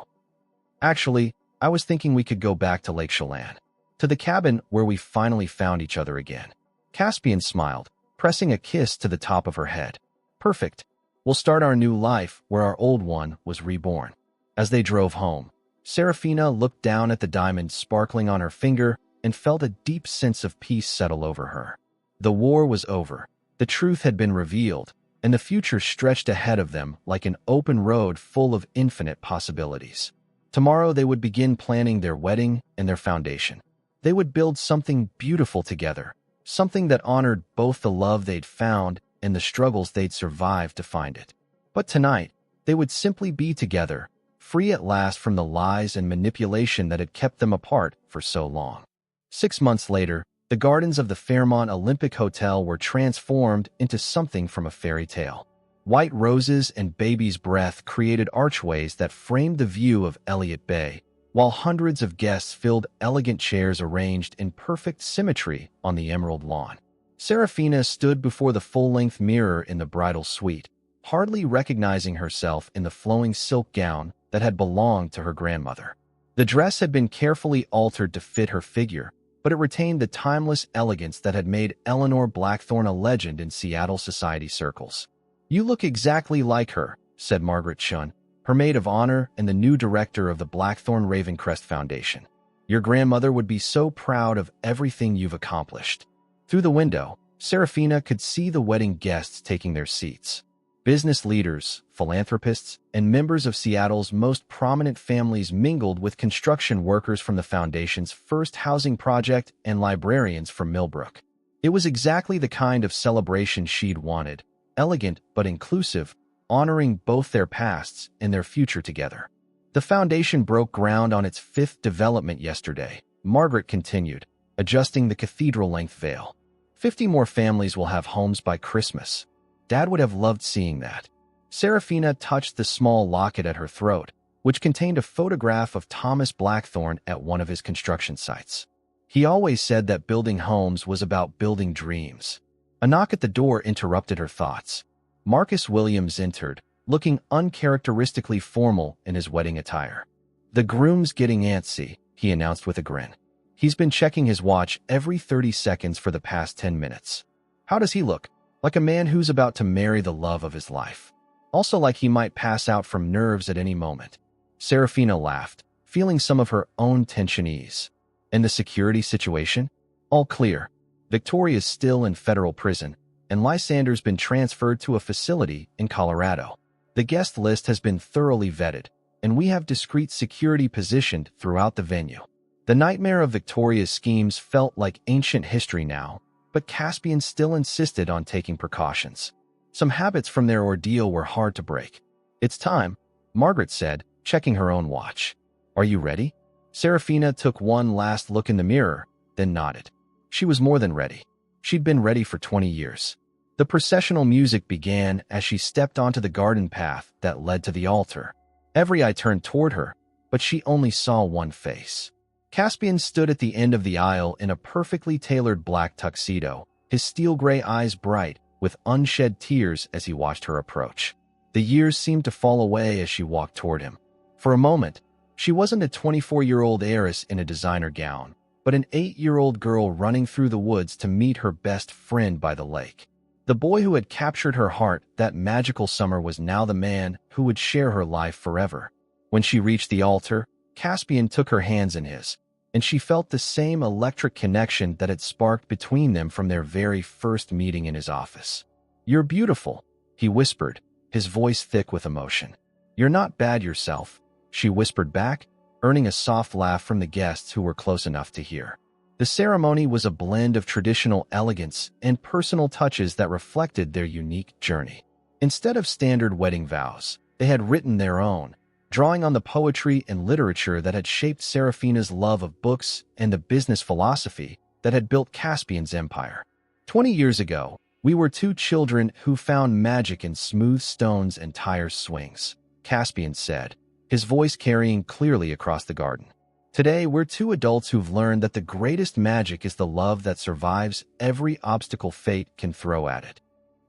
Actually, I was thinking we could go back to Lake Chelan. To the cabin where we finally found each other again. Caspian smiled, pressing a kiss to the top of her head. Perfect. We'll start our new life where our old one was reborn. As they drove home, Serafina looked down at the diamond sparkling on her finger and felt a deep sense of peace settle over her. The war was over, the truth had been revealed, and the future stretched ahead of them like an open road full of infinite possibilities. Tomorrow they would begin planning their wedding and their foundation. They would build something beautiful together, something that honored both the love they'd found and the struggles they'd survived to find it. But tonight, they would simply be together, free at last from the lies and manipulation that had kept them apart for so long. 6 months later, the gardens of the Fairmont Olympic Hotel were transformed into something from a fairy tale. White roses and baby's breath created archways that framed the view of Elliott Bay, while hundreds of guests filled elegant chairs arranged in perfect symmetry on the emerald lawn. Serafina stood before the full-length mirror in the bridal suite, hardly recognizing herself in the flowing silk gown that had belonged to her grandmother. The dress had been carefully altered to fit her figure, but it retained the timeless elegance that had made Eleanor Blackthorne a legend in Seattle society circles. "You look exactly like her," said Margaret Chun, her maid of honor and the new director of the Blackthorne Ravencrest Foundation. "Your grandmother would be so proud of everything you've accomplished." Through the window, Serafina could see the wedding guests taking their seats. Business leaders, philanthropists, and members of Seattle's most prominent families mingled with construction workers from the foundation's first housing project and librarians from Millbrook. It was exactly the kind of celebration she'd wanted, elegant but inclusive, honoring both their pasts and their future together. "The foundation broke ground on its 5th development yesterday," Margaret continued, adjusting the cathedral-length veil. 50 more families will have homes by Christmas. Dad would have loved seeing that." Serafina touched the small locket at her throat, which contained a photograph of Thomas Blackthorne at one of his construction sites. He always said that building homes was about building dreams. A knock at the door interrupted her thoughts. Marcus Williams entered, looking uncharacteristically formal in his wedding attire. "The groom's getting antsy," he announced with a grin. "He's been checking his watch every 30 seconds for the past 10 minutes. How does he look? Like a man who's about to marry the love of his life. Also like he might pass out from nerves at any moment." Serafina laughed, feeling some of her own tension ease. "And the security situation? All clear. Victoria's still in federal prison, and Lysander's been transferred to a facility in Colorado. The guest list has been thoroughly vetted, and we have discreet security positioned throughout the venue." The nightmare of Victoria's schemes felt like ancient history now, but Caspian still insisted on taking precautions. Some habits from their ordeal were hard to break. "It's time," Margaret said, checking her own watch. "Are you ready?" Serafina took one last look in the mirror, then nodded. She was more than ready. She'd been ready for 20 years. The processional music began as she stepped onto the garden path that led to the altar. Every eye turned toward her, but she only saw one face. Caspian stood at the end of the aisle in a perfectly tailored black tuxedo, his steel-gray eyes bright, with unshed tears as he watched her approach. The years seemed to fall away as she walked toward him. For a moment, she wasn't a 24-year-old heiress in a designer gown, but an 8-year-old girl running through the woods to meet her best friend by the lake. The boy who had captured her heart that magical summer was now the man who would share her life forever. When she reached the altar, Caspian took her hands in his, and she felt the same electric connection that had sparked between them from their very first meeting in his office. "You're beautiful," he whispered, his voice thick with emotion. "You're not bad yourself," she whispered back, earning a soft laugh from the guests who were close enough to hear. The ceremony was a blend of traditional elegance and personal touches that reflected their unique journey. Instead of standard wedding vows, they had written their own, drawing on the poetry and literature that had shaped Serafina's love of books and the business philosophy that had built Caspian's empire. 20 years ago, we were two children who found magic in smooth stones and tire swings, Caspian said, his voice carrying clearly across the garden. Today, we're two adults who've learned that the greatest magic is the love that survives every obstacle fate can throw at it.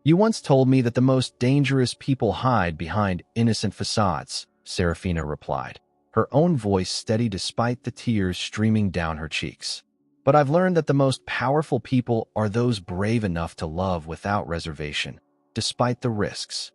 You once told me that the most dangerous people hide behind innocent facades, Serafina replied, her own voice steady despite the tears streaming down her cheeks. But I've learned that the most powerful people are those brave enough to love without reservation, despite the risks.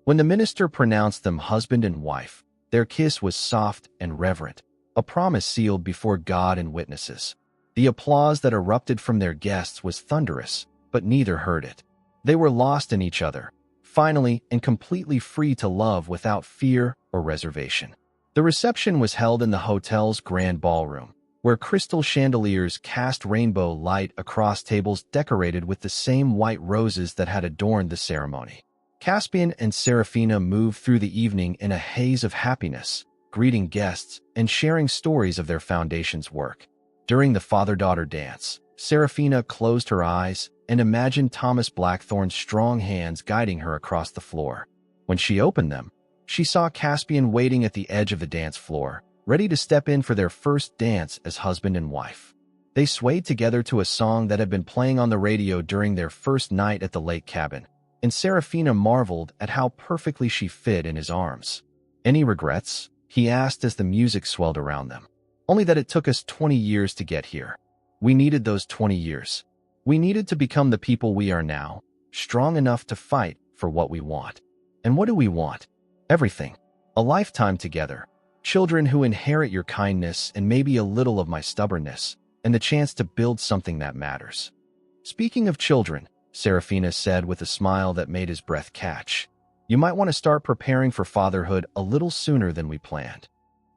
When the minister pronounced them husband and wife, their kiss was soft and reverent, a promise sealed before God and witnesses. The applause that erupted from their guests was thunderous, but neither heard it. They were lost in each other, finally and completely free to love without fear or reservation. The reception was held in the hotel's grand ballroom, where crystal chandeliers cast rainbow light across tables decorated with the same white roses that had adorned the ceremony. Caspian and Serafina moved through the evening in a haze of happiness, greeting guests and sharing stories of their foundation's work. During the father-daughter dance, Serafina closed her eyes and imagined Thomas Blackthorne's strong hands guiding her across the floor. When she opened them, she saw Caspian waiting at the edge of the dance floor, ready to step in for their first dance as husband and wife. They swayed together to a song that had been playing on the radio during their first night at the lake cabin, and Serafina marveled at how perfectly she fit in his arms. "Any regrets?" he asked as the music swelled around them. "Only that it took us 20 years to get here. We needed those 20 years. We needed to become the people we are now, strong enough to fight for what we want." "And what do we want?" "Everything. A lifetime together. Children who inherit your kindness and maybe a little of my stubbornness, and the chance to build something that matters." "Speaking of children," Serafina said with a smile that made his breath catch, "you might want to start preparing for fatherhood a little sooner than we planned."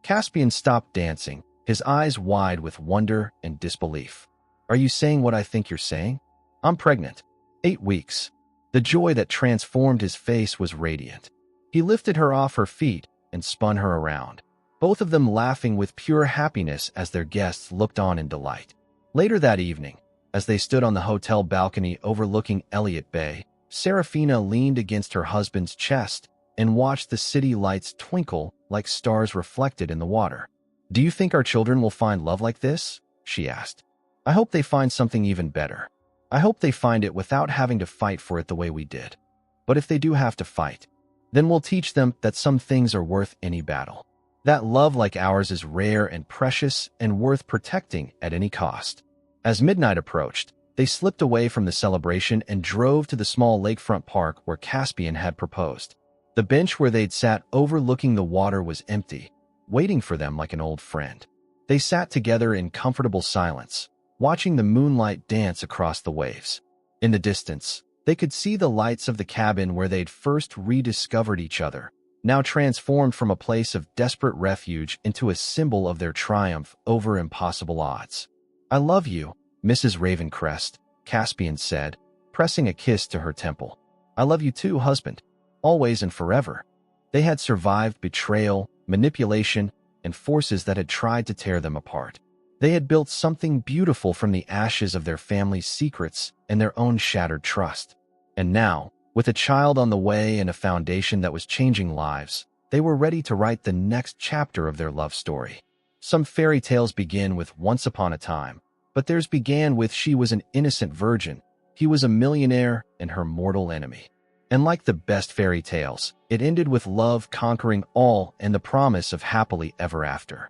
Caspian stopped dancing, his eyes wide with wonder and disbelief. "Are you saying what I think you're saying? I'm pregnant. 8 weeks." The joy that transformed his face was radiant. He lifted her off her feet and spun her around, both of them laughing with pure happiness as their guests looked on in delight. Later that evening, as they stood on the hotel balcony overlooking Elliott Bay, Serafina leaned against her husband's chest and watched the city lights twinkle like stars reflected in the water. "Do you think our children will find love like this?" she asked. "I hope they find something even better. I hope they find it without having to fight for it the way we did. But if they do have to fight, then we'll teach them that some things are worth any battle. That love like ours is rare and precious and worth protecting at any cost." As midnight approached, they slipped away from the celebration and drove to the small lakefront park where Caspian had proposed. The bench where they'd sat overlooking the water was empty, waiting for them like an old friend. They sat together in comfortable silence, watching the moonlight dance across the waves. In the distance, they could see the lights of the cabin where they'd first rediscovered each other, now transformed from a place of desperate refuge into a symbol of their triumph over impossible odds. "I love you, Mrs. Ravencrest," Caspian said, pressing a kiss to her temple. "I love you too, husband, always and forever." They had survived betrayal, manipulation, and forces that had tried to tear them apart. They had built something beautiful from the ashes of their family's secrets and their own shattered trust. And now, with a child on the way and a foundation that was changing lives, they were ready to write the next chapter of their love story. Some fairy tales begin with once upon a time, but theirs began with she was an innocent virgin, he was a millionaire, and her mortal enemy. And like the best fairy tales, it ended with love conquering all and the promise of happily ever after.